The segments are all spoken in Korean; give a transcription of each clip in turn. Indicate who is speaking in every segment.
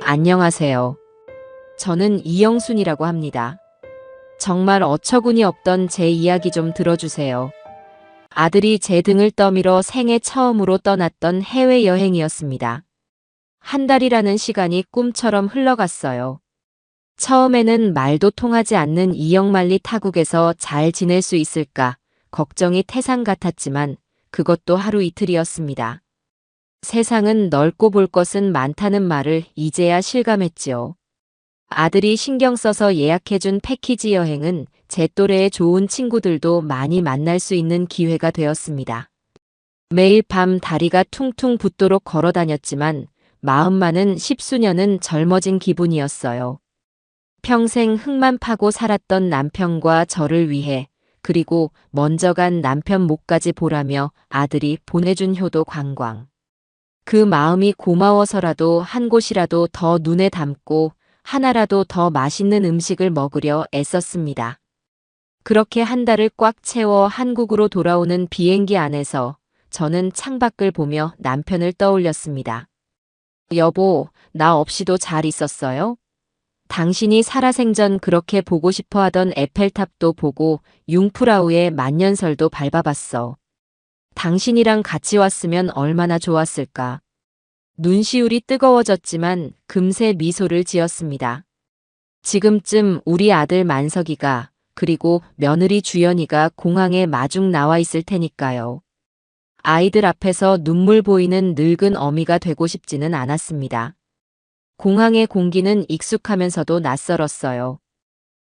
Speaker 1: 안녕하세요. 저는 이영순이라고 합니다. 정말 어처구니 없던 제 이야기 좀 들어주세요. 아들이 제 등을 떠밀어 생애 처음으로 떠났던 해외여행이었습니다. 한 달이라는 시간이 꿈처럼 흘러갔어요. 처음에는 말도 통하지 않는 이영만리 타국에서 잘 지낼 수 있을까 걱정이 태산 같았지만 그것도 하루 이틀이었습니다. 세상은 넓고 볼 것은 많다는 말을 이제야 실감했지요. 아들이 신경 써서 예약해준 패키지 여행은 제 또래의 좋은 친구들도 많이 만날 수 있는 기회가 되었습니다. 매일 밤 다리가 퉁퉁 붓도록 걸어 다녔지만 마음만은 십수년은 젊어진 기분이었어요. 평생 흙만 파고 살았던 남편과 저를 위해 그리고 먼저 간 남편 목까지 보라며 아들이 보내준 효도 관광. 그 마음이 고마워서라도 한 곳이라도 더 눈에 담고 하나라도 더 맛있는 음식을 먹으려 애썼습니다. 그렇게 한 달을 꽉 채워 한국으로 돌아오는 비행기 안에서 저는 창밖을 보며 남편을 떠올렸습니다. 여보, 나 없이도 잘 있었어요? 당신이 살아생전 그렇게 보고 싶어 하던 에펠탑도 보고 융프라우의 만년설도 밟아봤어. 당신이랑 같이 왔으면 얼마나 좋았을까. 눈시울이 뜨거워졌지만 금세 미소를 지었습니다. 지금쯤 우리 아들 만석이가 그리고 며느리 주연이가 공항에 마중 나와 있을 테니까요. 아이들 앞에서 눈물 보이는 늙은 어미가 되고 싶지는 않았습니다. 공항의 공기는 익숙하면서도 낯설었어요.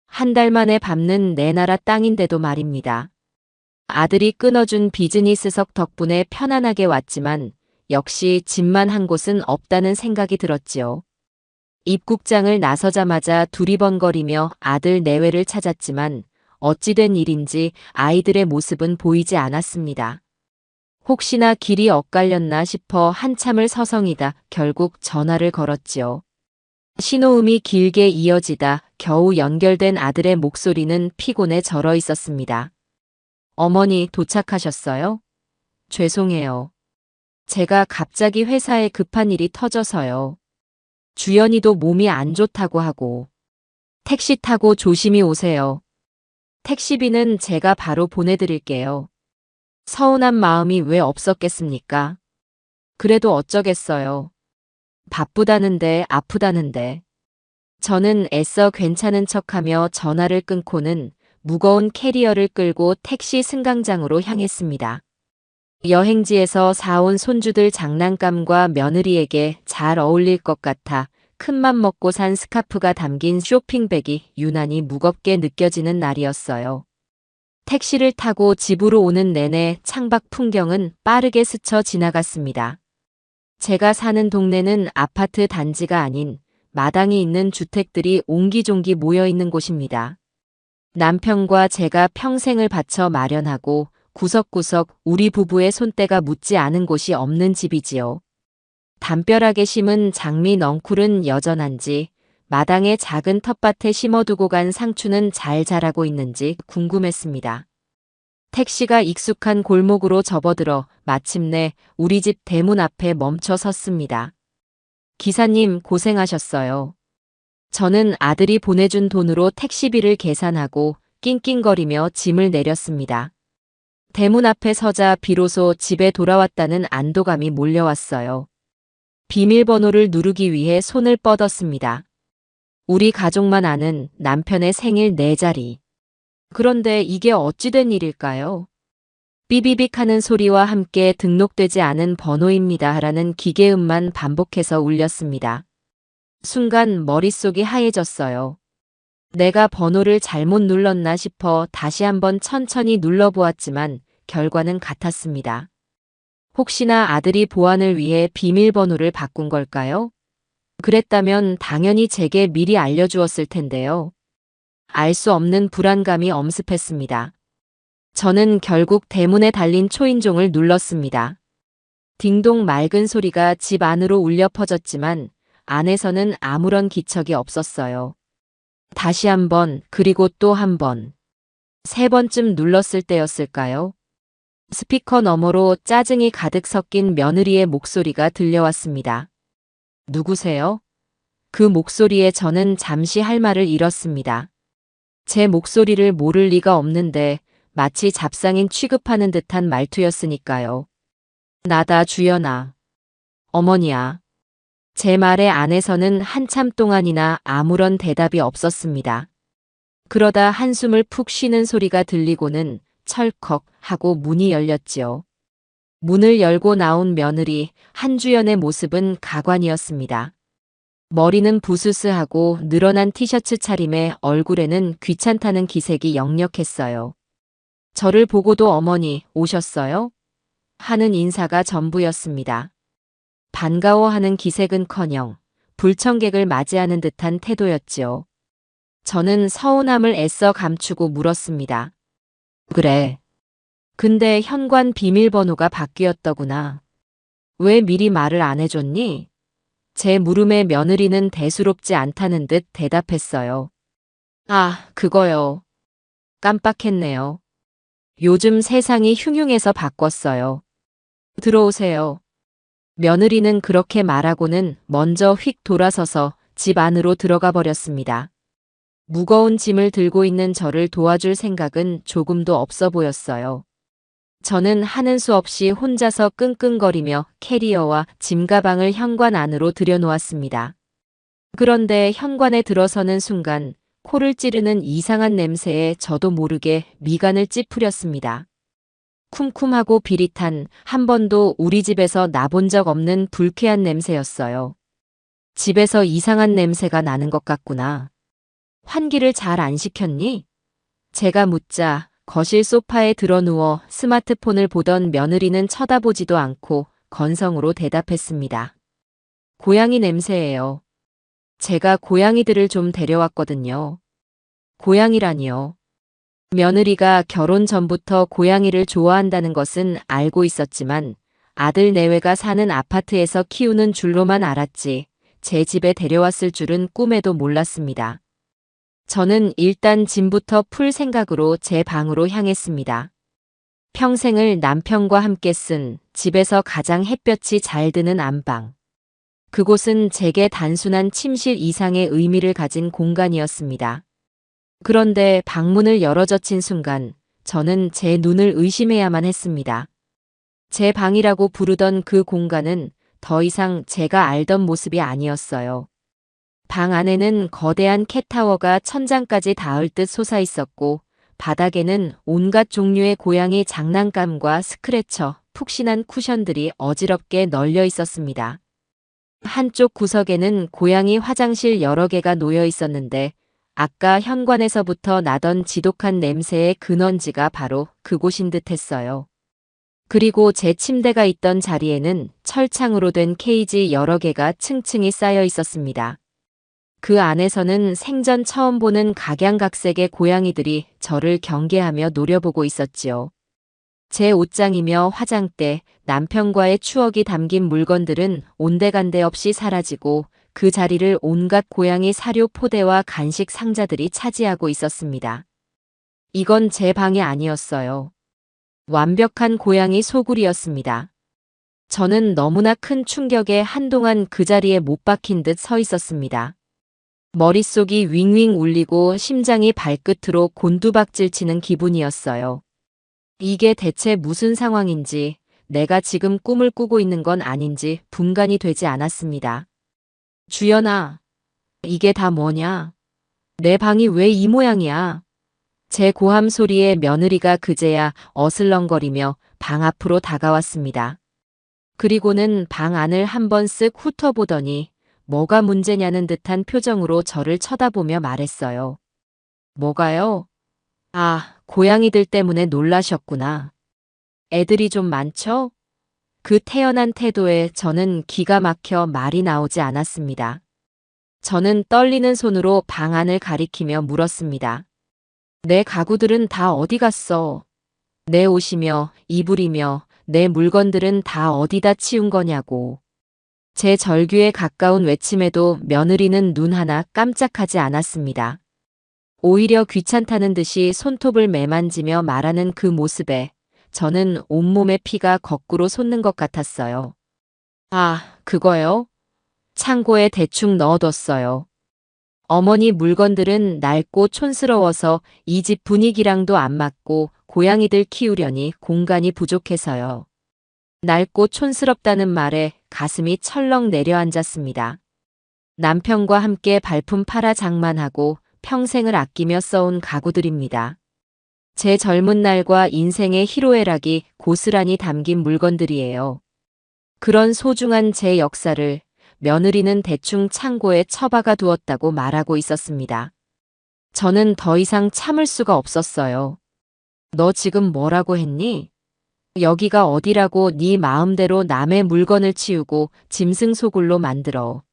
Speaker 1: 한 달 만에 밟는 내 나라 땅인데도 말입니다. 아들이 끊어준 비즈니스석 덕분에 편안하게 왔지만 역시 집만 한 곳은 없다는 생각이 들었지요. 입국장을 나서자마자 두리번거리며 아들 내외를 찾았지만 어찌된 일인지 아이들의 모습은 보이지 않았습니다. 혹시나 길이 엇갈렸나 싶어 한참을 서성이다 결국 전화를 걸었지요. 신호음이 길게 이어지다 겨우 연결된 아들의 목소리는 피곤에 절어 있었습니다. 어머니 도착하셨어요? 죄송해요. 제가 갑자기 회사에 급한 일이 터져서요. 주연이도 몸이 안 좋다고 하고. 택시 타고 조심히 오세요. 택시비는 제가 바로 보내드릴게요. 서운한 마음이 왜 없었겠습니까? 그래도 어쩌겠어요. 바쁘다는데 아프다는데. 저는 애써 괜찮은 척하며 전화를 끊고는 무거운 캐리어를 끌고 택시 승강장으로 향했습니다. 여행지에서 사온 손주들 장난감과 며느리에게 잘 어울릴 것 같아 큰맘 먹고 산 스카프가 담긴 쇼핑백이 유난히 무겁게 느껴지는 날이었어요. 택시를 타고 집으로 오는 내내 창밖 풍경은 빠르게 스쳐 지나갔습니다. 제가 사는 동네는 아파트 단지가 아닌 마당이 있는 주택들이 옹기종기 모여 있는 곳입니다. 남편과 제가 평생을 바쳐 마련하고 구석구석 우리 부부의 손때가 묻지 않은 곳이 없는 집이지요. 담벼락에 심은 장미 넝쿨은 여전한지 마당의 작은 텃밭에 심어두고 간 상추는 잘 자라고 있는지 궁금했습니다. 택시가 익숙한 골목으로 접어들어 마침내 우리 집 대문 앞에 멈춰 섰습니다. 기사님 고생하셨어요. 저는 아들이 보내준 돈으로 택시비를 계산하고 낑낑거리며 짐을 내렸습니다. 대문 앞에 서자 비로소 집에 돌아왔다는 안도감이 몰려왔어요. 비밀번호를 누르기 위해 손을 뻗었습니다. 우리 가족만 아는 남편의 생일 4자리. 그런데 이게 어찌된 일일까요? 삐비빅 하는 소리와 함께 등록되지 않은 번호입니다 라는 기계음만 반복해서 울렸습니다. 순간 머릿속이 하얘졌어요. 내가 번호를 잘못 눌렀나 싶어 다시 한번 천천히 눌러보았지만 결과는 같았습니다. 혹시나 아들이 보안을 위해 비밀번호를 바꾼 걸까요? 그랬다면 당연히 제게 미리 알려주었을 텐데요. 알 수 없는 불안감이 엄습했습니다. 저는 결국 대문에 달린 초인종을 눌렀습니다. 딩동 맑은 소리가 집 안으로 울려 퍼졌지만 안에서는 아무런 기척이 없었어요. 다시 한 번, 그리고 또 한 번. 3번쯤 눌렀을 때였을까요? 스피커 너머로 짜증이 가득 섞인 며느리의 목소리가 들려왔습니다. 누구세요? 그 목소리에 저는 잠시 할 말을 잃었습니다. 제 목소리를 모를 리가 없는데 마치 잡상인 취급하는 듯한 말투였으니까요. 나다 주연아. 어머니야. 제 말에 안에서는 한참 동안이나 아무런 대답이 없었습니다. 그러다 한숨을 푹 쉬는 소리가 들리고는 철컥 하고 문이 열렸지요. 문을 열고 나온 며느리 한주연의 모습은 가관이었습니다. 머리는 부스스하고 늘어난 티셔츠 차림에 얼굴에는 귀찮다는 기색이 역력했어요. 저를 보고도 어머니 오셨어요? 하는 인사가 전부였습니다. 반가워하는 기색은커녕 불청객을 맞이하는 듯한 태도였지요. 저는 서운함을 애써 감추고 물었습니다. 그래. 근데 현관 비밀번호가 바뀌었더구나. 왜 미리 말을 안 해줬니? 제 물음에 며느리는 대수롭지 않다는 듯 대답했어요. 아, 그거요. 깜빡했네요. 요즘 세상이 흉흉해서 바꿨어요. 들어오세요. 며느리는 그렇게 말하고는 먼저 휙 돌아서서 집 안으로 들어가 버렸습니다. 무거운 짐을 들고 있는 저를 도와줄 생각은 조금도 없어 보였어요. 저는 하는 수 없이 혼자서 끙끙거리며 캐리어와 짐가방을 현관 안으로 들여놓았습니다. 그런데 현관에 들어서는 순간 코를 찌르는 이상한 냄새에 저도 모르게 미간을 찌푸렸습니다. 쿰쿰하고 비릿한 한 번도 우리 집에서 나본 적 없는 불쾌한 냄새였어요. 집에서 이상한 냄새가 나는 것 같구나. 환기를 잘 안 시켰니? 제가 묻자 거실 소파에 드러누워 스마트폰을 보던 며느리는 쳐다보지도 않고 건성으로 대답했습니다. 고양이 냄새예요. 제가 고양이들을 좀 데려왔거든요. 고양이라니요. 며느리가 결혼 전부터 고양이를 좋아한다는 것은 알고 있었지만 아들 내외가 사는 아파트에서 키우는 줄로만 알았지 제 집에 데려왔을 줄은 꿈에도 몰랐습니다. 저는 일단 짐부터 풀 생각으로 제 방으로 향했습니다. 평생을 남편과 함께 쓴 집에서 가장 햇볕이 잘 드는 안방. 그곳은 제게 단순한 침실 이상의 의미를 가진 공간이었습니다. 그런데 방문을 열어젖힌 순간 저는 제 눈을 의심해야만 했습니다. 제 방이라고 부르던 그 공간은 더 이상 제가 알던 모습이 아니었어요. 방 안에는 거대한 캣타워가 천장까지 닿을 듯 솟아 있었고 바닥에는 온갖 종류의 고양이 장난감과 스크래처, 푹신한 쿠션들이 어지럽게 널려 있었습니다. 한쪽 구석에는 고양이 화장실 여러 개가 놓여 있었는데 아까 현관에서부터 나던 지독한 냄새의 근원지가 바로 그곳인 듯 했어요. 그리고 제 침대가 있던 자리에는 철창으로 된 케이지 여러 개가 층층이 쌓여 있었습니다. 그 안에서는 생전 처음 보는 각양각색의 고양이들이 저를 경계하며 노려보고 있었지요. 제 옷장이며 화장대, 남편과의 추억이 담긴 물건들은 온데간데 없이 사라지고 그 자리를 온갖 고양이 사료 포대와 간식 상자들이 차지하고 있었습니다. 이건 제 방이 아니었어요. 완벽한 고양이 소굴이었습니다. 저는 너무나 큰 충격에 한동안 그 자리에 못 박힌 듯 서 있었습니다. 머릿속이 윙윙 울리고 심장이 발끝으로 곤두박질 치는 기분이었어요. 이게 대체 무슨 상황인지, 내가 지금 꿈을 꾸고 있는 건 아닌지 분간이 되지 않았습니다. 주연아, 이게 다 뭐냐? 내 방이 왜 이 모양이야? 제 고함 소리에 며느리가 그제야 어슬렁거리며 방 앞으로 다가왔습니다. 그리고는 방 안을 한번 쓱 훑어보더니 뭐가 문제냐는 듯한 표정으로 저를 쳐다보며 말했어요. 뭐가요? 아, 고양이들 때문에 놀라셨구나. 애들이 좀 많죠? 그 태연한 태도에 저는 기가 막혀 말이 나오지 않았습니다. 저는 떨리는 손으로 방 안을 가리키며 물었습니다. 내 가구들은 다 어디 갔어? 내 옷이며 이불이며 내 물건들은 다 어디다 치운 거냐고. 제 절규에 가까운 외침에도 며느리는 눈 하나 깜짝하지 않았습니다. 오히려 귀찮다는 듯이 손톱을 매만지며 말하는 그 모습에 저는 온몸의 피가 거꾸로 솟는 것 같았어요. 아, 그거요? 창고에 대충 넣어뒀어요. 어머니 물건들은 낡고 촌스러워서 이 집 분위기랑도 안 맞고 고양이들 키우려니 공간이 부족해서요. 낡고 촌스럽다는 말에 가슴이 철렁 내려앉았습니다. 남편과 함께 발품 팔아 장만하고 평생을 아끼며 써온 가구들입니다. 제 젊은 날과 인생의 희로애락이 고스란히 담긴 물건들이에요. 그런 소중한 제 역사를 며느리는 대충 창고에 처박아 두었다고 말하고 있었습니다. 저는 더 이상 참을 수가 없었어요. 너 지금 뭐라고 했니? 여기가 어디라고 네 마음대로 남의 물건을 치우고 짐승소굴로 만들어.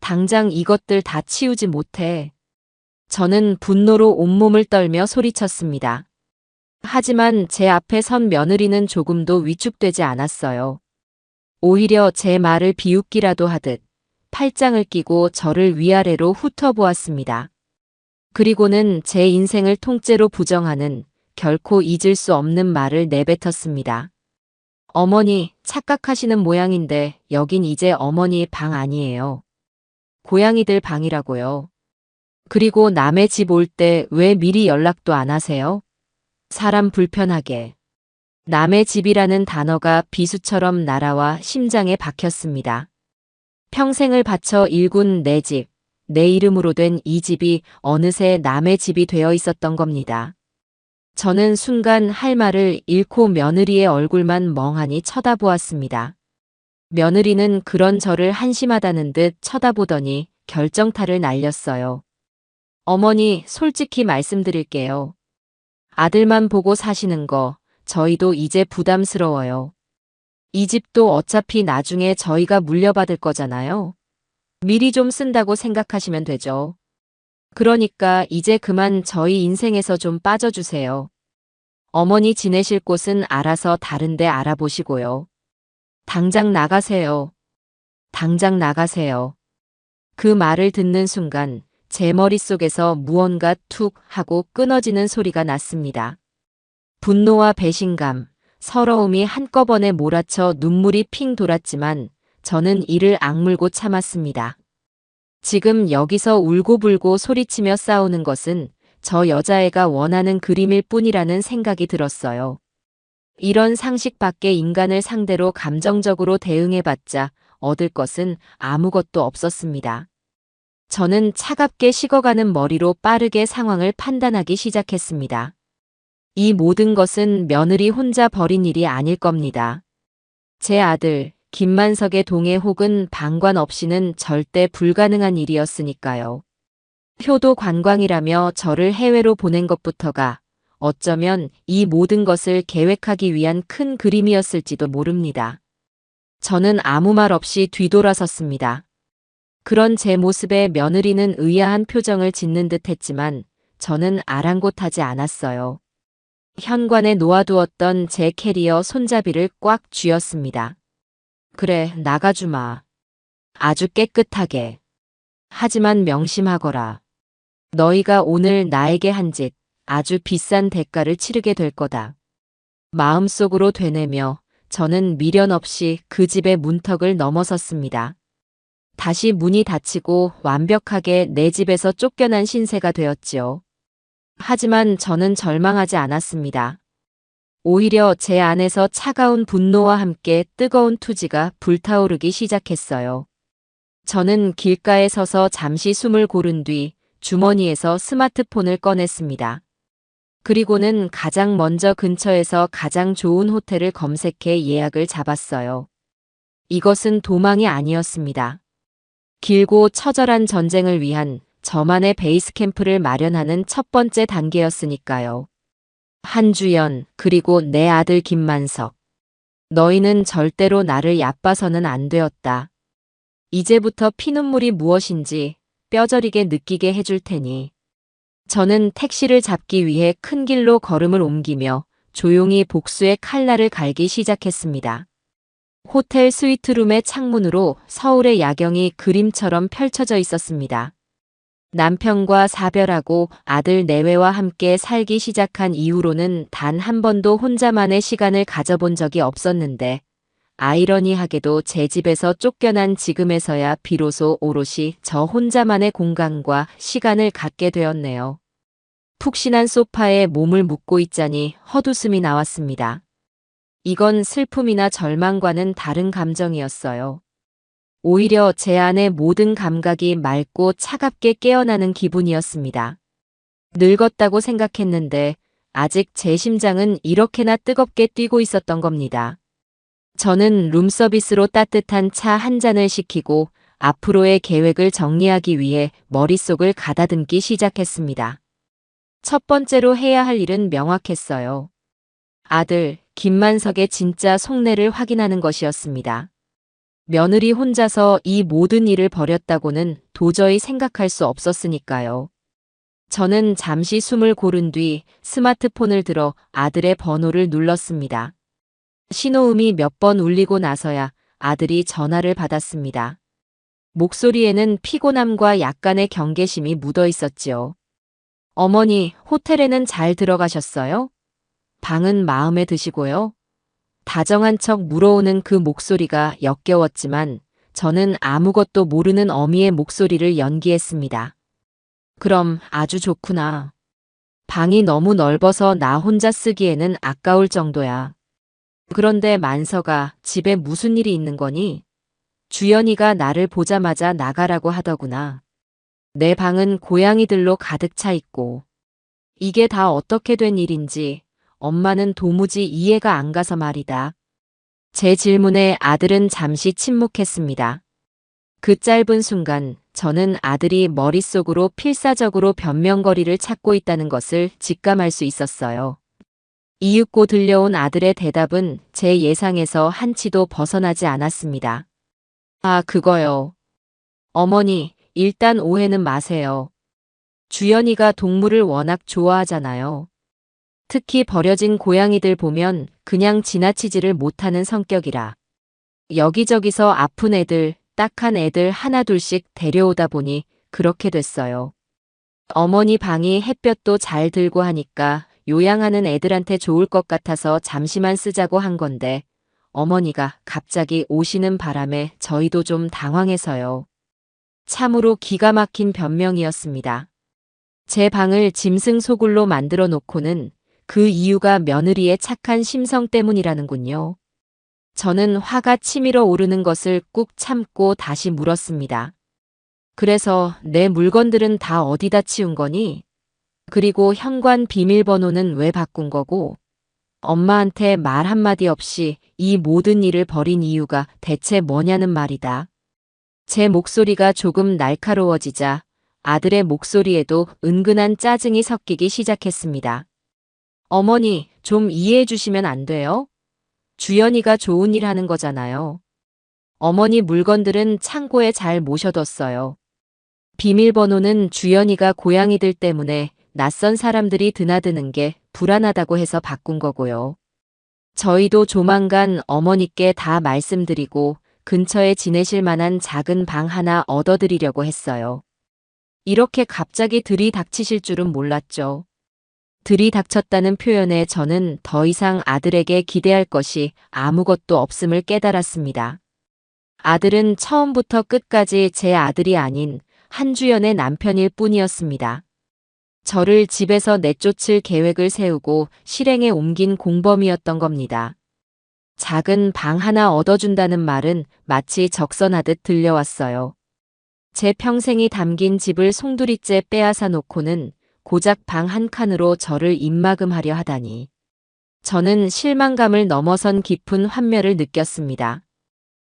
Speaker 1: 당장 이것들 다 치우지 못해. 저는 분노로 온몸을 떨며 소리쳤습니다. 하지만 제 앞에 선 며느리는 조금도 위축되지 않았어요. 오히려 제 말을 비웃기라도 하듯 팔짱을 끼고 저를 위아래로 훑어보았습니다. 그리고는 제 인생을 통째로 부정하는 결코 잊을 수 없는 말을 내뱉었습니다. 어머니, 착각하시는 모양인데 여긴 이제 어머니 방 아니에요. 고양이들 방이라고요. 그리고 남의 집 올 때 왜 미리 연락도 안 하세요? 사람 불편하게. 남의 집이라는 단어가 비수처럼 날아와 심장에 박혔습니다. 평생을 바쳐 일군 내 집, 내 이름으로 된 이 집이 어느새 남의 집이 되어 있었던 겁니다. 저는 순간 할 말을 잃고 며느리의 얼굴만 멍하니 쳐다보았습니다. 며느리는 그런 저를 한심하다는 듯 쳐다보더니 결정타를 날렸어요. 어머니, 솔직히 말씀드릴게요. 아들만 보고 사시는 거 저희도 이제 부담스러워요. 이 집도 어차피 나중에 저희가 물려받을 거잖아요. 미리 좀 쓴다고 생각하시면 되죠. 그러니까 이제 그만 저희 인생에서 좀 빠져주세요. 어머니 지내실 곳은 알아서 다른 데 알아보시고요. 당장 나가세요. 당장 나가세요. 그 말을 듣는 순간 제 머릿속에서 무언가 툭 하고 끊어지는 소리가 났습니다. 분노와 배신감, 서러움이 한꺼번에 몰아쳐 눈물이 핑 돌았지만 저는 이를 악물고 참았습니다. 지금 여기서 울고불고 소리치며 싸우는 것은 저 여자애가 원하는 그림일 뿐이라는 생각이 들었어요. 이런 상식 밖의 인간을 상대로 감정적으로 대응해봤자 얻을 것은 아무것도 없었습니다. 저는 차갑게 식어가는 머리로 빠르게 상황을 판단하기 시작했습니다. 이 모든 것은 며느리 혼자 벌인 일이 아닐 겁니다. 제 아들, 김만석의 동의 혹은 방관 없이는 절대 불가능한 일이었으니까요. 효도 관광이라며 저를 해외로 보낸 것부터가 어쩌면 이 모든 것을 계획하기 위한 큰 그림이었을지도 모릅니다. 저는 아무 말 없이 뒤돌아섰습니다. 그런 제 모습에 며느리는 의아한 표정을 짓는 듯 했지만 저는 아랑곳하지 않았어요. 현관에 놓아두었던 제 캐리어 손잡이를 꽉 쥐었습니다. 그래, 나가주마. 아주 깨끗하게. 하지만 명심하거라. 너희가 오늘 나에게 한 짓 아주 비싼 대가를 치르게 될 거다. 마음속으로 되뇌며 저는 미련 없이 그 집의 문턱을 넘어섰습니다. 다시 문이 닫히고 완벽하게 내 집에서 쫓겨난 신세가 되었지요. 하지만 저는 절망하지 않았습니다. 오히려 제 안에서 차가운 분노와 함께 뜨거운 투지가 불타오르기 시작했어요. 저는 길가에 서서 잠시 숨을 고른 뒤 주머니에서 스마트폰을 꺼냈습니다. 그리고는 가장 먼저 근처에서 가장 좋은 호텔을 검색해 예약을 잡았어요. 이것은 도망이 아니었습니다. 길고 처절한 전쟁을 위한 저만의 베이스 캠프를 마련하는 첫 번째 단계였으니까요. 한주연, 그리고 내 아들 김만석. 너희는 절대로 나를 얕봐서는 안 되었다. 이제부터 피눈물이 무엇인지 뼈저리게 느끼게 해줄 테니. 저는 택시를 잡기 위해 큰 길로 걸음을 옮기며 조용히 복수의 칼날을 갈기 시작했습니다. 호텔 스위트룸의 창문으로 서울의 야경이 그림처럼 펼쳐져 있었습니다. 남편과 사별하고 아들 내외와 함께 살기 시작한 이후로는 단 한 번도 혼자만의 시간을 가져본 적이 없었는데 아이러니하게도 제 집에서 쫓겨난 지금에서야 비로소 오롯이 저 혼자만의 공간과 시간을 갖게 되었네요. 푹신한 소파에 몸을 묻고 있자니 헛웃음이 나왔습니다. 이건 슬픔이나 절망과는 다른 감정이었어요. 오히려 제 안의 모든 감각이 맑고 차갑게 깨어나는 기분이었습니다. 늙었다고 생각했는데 아직 제 심장은 이렇게나 뜨겁게 뛰고 있었던 겁니다. 저는 룸서비스로 따뜻한 차 한 잔을 시키고 앞으로의 계획을 정리하기 위해 머릿속을 가다듬기 시작했습니다. 첫 번째로 해야 할 일은 명확했어요. 아들, 김만석의 진짜 속내를 확인하는 것이었습니다. 며느리 혼자서 이 모든 일을 벌였다고는 도저히 생각할 수 없었으니까요. 저는 잠시 숨을 고른 뒤 스마트폰을 들어 아들의 번호를 눌렀습니다. 신호음이 몇 번 울리고 나서야 아들이 전화를 받았습니다. 목소리에는 피곤함과 약간의 경계심이 묻어 있었지요. 어머니, 호텔에는 잘 들어가셨어요? 방은 마음에 드시고요? 다정한 척 물어오는 그 목소리가 역겨웠지만 저는 아무것도 모르는 어미의 목소리를 연기했습니다. 그럼 아주 좋구나. 방이 너무 넓어서 나 혼자 쓰기에는 아까울 정도야. 그런데 만서가 집에 무슨 일이 있는 거니? 주연이가 나를 보자마자 나가라고 하더구나. 내 방은 고양이들로 가득 차 있고. 이게 다 어떻게 된 일인지 엄마는 도무지 이해가 안 가서 말이다. 제 질문에 아들은 잠시 침묵했습니다. 그 짧은 순간 저는 아들이 머릿속으로 필사적으로 변명거리를 찾고 있다는 것을 직감할 수 있었어요. 이윽고 들려온 아들의 대답은 제 예상에서 한치도 벗어나지 않았습니다. 아, 그거요. 어머니, 일단 오해는 마세요. 주연이가 동물을 워낙 좋아하잖아요. 특히 버려진 고양이들 보면 그냥 지나치지를 못하는 성격이라. 여기저기서 아픈 애들, 딱한 애들 하나둘씩 데려오다 보니 그렇게 됐어요. 어머니 방이 햇볕도 잘 들고 하니까 요양하는 애들한테 좋을 것 같아서 잠시만 쓰자고 한 건데 어머니가 갑자기 오시는 바람에 저희도 좀 당황해서요. 참으로 기가 막힌 변명이었습니다. 제 방을 짐승 소굴로 만들어 놓고는 그 이유가 며느리의 착한 심성 때문이라는군요. 저는 화가 치밀어 오르는 것을 꾹 참고 다시 물었습니다. 그래서 내 물건들은 다 어디다 치운 거니? 그리고 현관 비밀번호는 왜 바꾼 거고? 엄마한테 말 한마디 없이 이 모든 일을 벌인 이유가 대체 뭐냐는 말이다. 제 목소리가 조금 날카로워지자 아들의 목소리에도 은근한 짜증이 섞이기 시작했습니다. 어머니, 좀 이해해 주시면 안 돼요? 주연이가 좋은 일 하는 거잖아요. 어머니 물건들은 창고에 잘 모셔뒀어요. 비밀번호는 주연이가 고양이들 때문에 낯선 사람들이 드나드는 게 불안하다고 해서 바꾼 거고요. 저희도 조만간 어머니께 다 말씀드리고 근처에 지내실 만한 작은 방 하나 얻어드리려고 했어요. 이렇게 갑자기 들이닥치실 줄은 몰랐죠. 들이닥쳤다는 표현에 저는 더 이상 아들에게 기대할 것이 아무것도 없음을 깨달았습니다. 아들은 처음부터 끝까지 제 아들이 아닌 한주연의 남편일 뿐이었습니다. 저를 집에서 내쫓을 계획을 세우고 실행에 옮긴 공범이었던 겁니다. 작은 방 하나 얻어준다는 말은 마치 적선하듯 들려왔어요. 제 평생이 담긴 집을 송두리째 빼앗아 놓고는 고작 방 한 칸으로 저를 입막음하려 하다니. 저는 실망감을 넘어선 깊은 환멸을 느꼈습니다.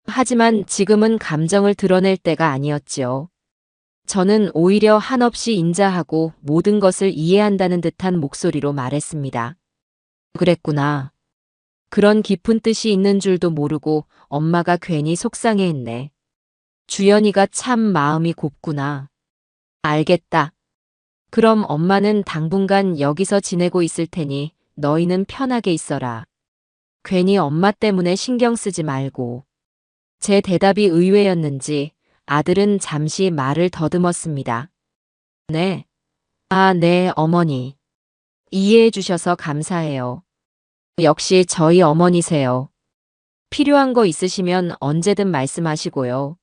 Speaker 1: 하지만 지금은 감정을 드러낼 때가 아니었지요. 저는 오히려 한없이 인자하고 모든 것을 이해한다는 듯한 목소리로 말했습니다. 그랬구나. 그런 깊은 뜻이 있는 줄도 모르고 엄마가 괜히 속상해했네. 주연이가 참 마음이 곱구나. 알겠다. 그럼 엄마는 당분간 여기서 지내고 있을 테니 너희는 편하게 있어라. 괜히 엄마 때문에 신경 쓰지 말고. 제 대답이 의외였는지 아들은 잠시 말을 더듬었습니다. 네. 아, 네, 어머니. 이해해 주셔서 감사해요. 역시 저희 어머니세요. 필요한 거 있으시면 언제든 말씀하시고요.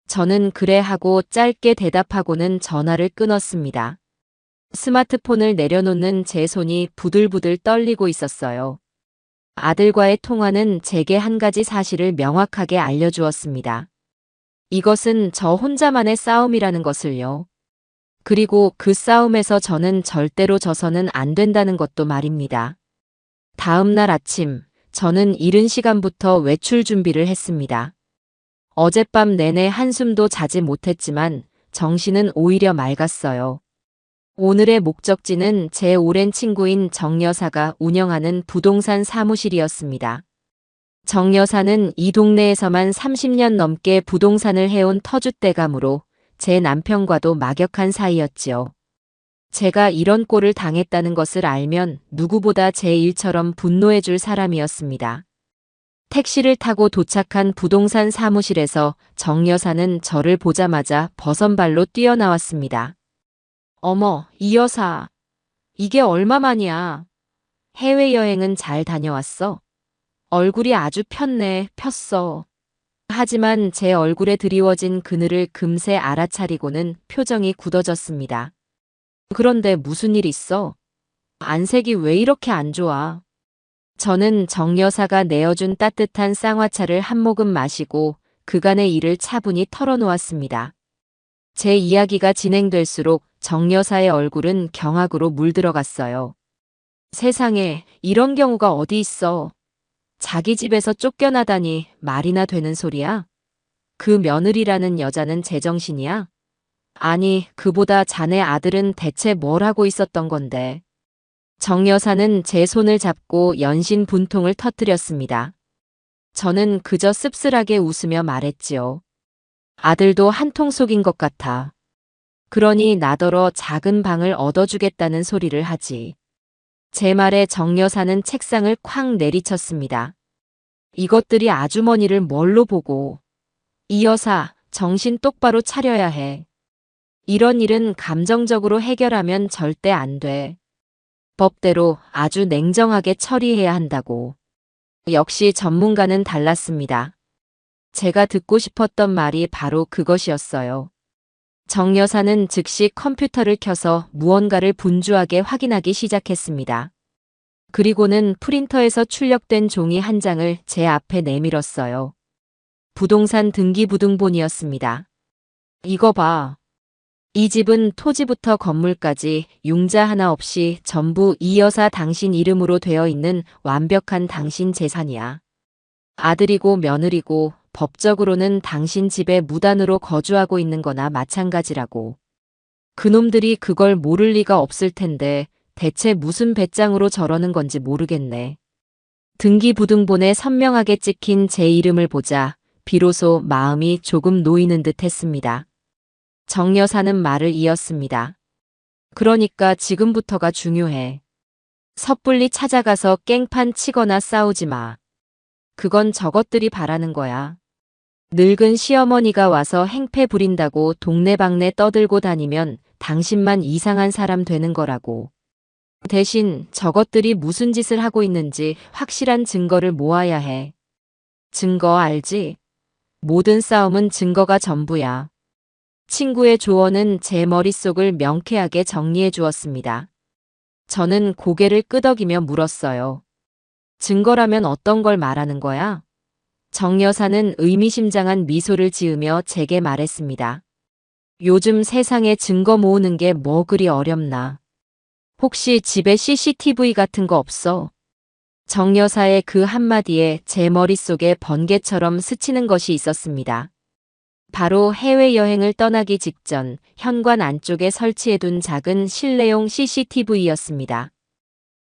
Speaker 1: 저는 그래 하고 짧게 대답하고는 전화를 끊었습니다. 스마트폰을 내려놓는 제 손이 부들부들 떨리고 있었어요. 아들과의 통화는 제게 한 가지 사실을 명확하게 알려주었습니다. 이것은 저 혼자만의 싸움이라는 것을요. 그리고 그 싸움에서 저는 절대로 져서는 안 된다는 것도 말입니다. 다음 날 아침, 저는 이른 시간부터 외출 준비를 했습니다. 어젯밤 내내 한숨도 자지 못했지만 정신은 오히려 맑았어요. 오늘의 목적지는 제 오랜 친구인 정 여사가 운영하는 부동산 사무실이었습니다. 정 여사는 이 동네에서만 30년 넘게 부동산을 해온 터줏대감으로 제 남편과도 막역한 사이였지요. 제가 이런 꼴을 당했다는 것을 알면 누구보다 제 일처럼 분노해 줄 사람이었습니다. 택시를 타고 도착한 부동산 사무실에서 정 여사는 저를 보자마자 버선발로 뛰어나왔습니다. 어머, 이 여사. 이게 얼마만이야? 해외여행은 잘 다녀왔어? 얼굴이 아주 폈네, 폈어. 하지만 제 얼굴에 드리워진 그늘을 금세 알아차리고는 표정이 굳어졌습니다. 그런데 무슨 일 있어? 안색이 왜 이렇게 안 좋아? 저는 정 여사가 내어준 따뜻한 쌍화차를 한 모금 마시고 그간의 일을 차분히 털어놓았습니다. 제 이야기가 진행될수록 정 여사의 얼굴은 경악으로 물들어갔어요. 세상에 이런 경우가 어디 있어? 자기 집에서 쫓겨나다니 말이나 되는 소리야? 그 며느리라는 여자는 제정신이야? 아니, 그보다 자네 아들은 대체 뭘 하고 있었던 건데? 정 여사는 제 손을 잡고 연신 분통을 터뜨렸습니다. 저는 그저 씁쓸하게 웃으며 말했지요. 아들도 한통 속인 것 같아. 그러니 나더러 작은 방을 얻어주겠다는 소리를 하지. 제 말에 정 여사는 책상을 쾅 내리쳤습니다. 이것들이 아주머니를 뭘로 보고. 이 여사, 정신 똑바로 차려야 해. 이런 일은 감정적으로 해결하면 절대 안 돼. 법대로 아주 냉정하게 처리해야 한다고. 역시 전문가는 달랐습니다. 제가 듣고 싶었던 말이 바로 그것이었어요. 정 여사는 즉시 컴퓨터를 켜서 무언가를 분주하게 확인하기 시작했습니다. 그리고는 프린터에서 출력된 종이 한 장을 제 앞에 내밀었어요. 부동산 등기부등본이었습니다. 이거 봐. 이 집은 토지부터 건물까지 융자 하나 없이 전부 이 여사 당신 이름으로 되어 있는 완벽한 당신 재산이야. 아들이고 며느리고 법적으로는 당신 집에 무단으로 거주하고 있는 거나 마찬가지라고. 그놈들이 그걸 모를 리가 없을 텐데 대체 무슨 배짱으로 저러는 건지 모르겠네. 등기부등본에 선명하게 찍힌 제 이름을 보자 비로소 마음이 조금 놓이는 듯 했습니다. 정 여사는 말을 이었습니다. 그러니까 지금부터가 중요해. 섣불리 찾아가서 깽판 치거나 싸우지 마. 그건 저것들이 바라는 거야. 늙은 시어머니가 와서 행패 부린다고 동네방네 떠들고 다니면 당신만 이상한 사람 되는 거라고. 대신 저것들이 무슨 짓을 하고 있는지 확실한 증거를 모아야 해. 증거 알지? 모든 싸움은 증거가 전부야. 친구의 조언은 제 머릿속을 명쾌하게 정리해 주었습니다. 저는 고개를 끄덕이며 물었어요. 증거라면 어떤 걸 말하는 거야? 정 여사는 의미심장한 미소를 지으며 제게 말했습니다. 요즘 세상에 증거 모으는 게 뭐 그리 어렵나. 혹시 집에 CCTV 같은 거 없어? 정 여사의 그 한마디에 제 머릿속에 번개처럼 스치는 것이 있었습니다. 바로 해외여행을 떠나기 직전 현관 안쪽에 설치해둔 작은 실내용 CCTV였습니다.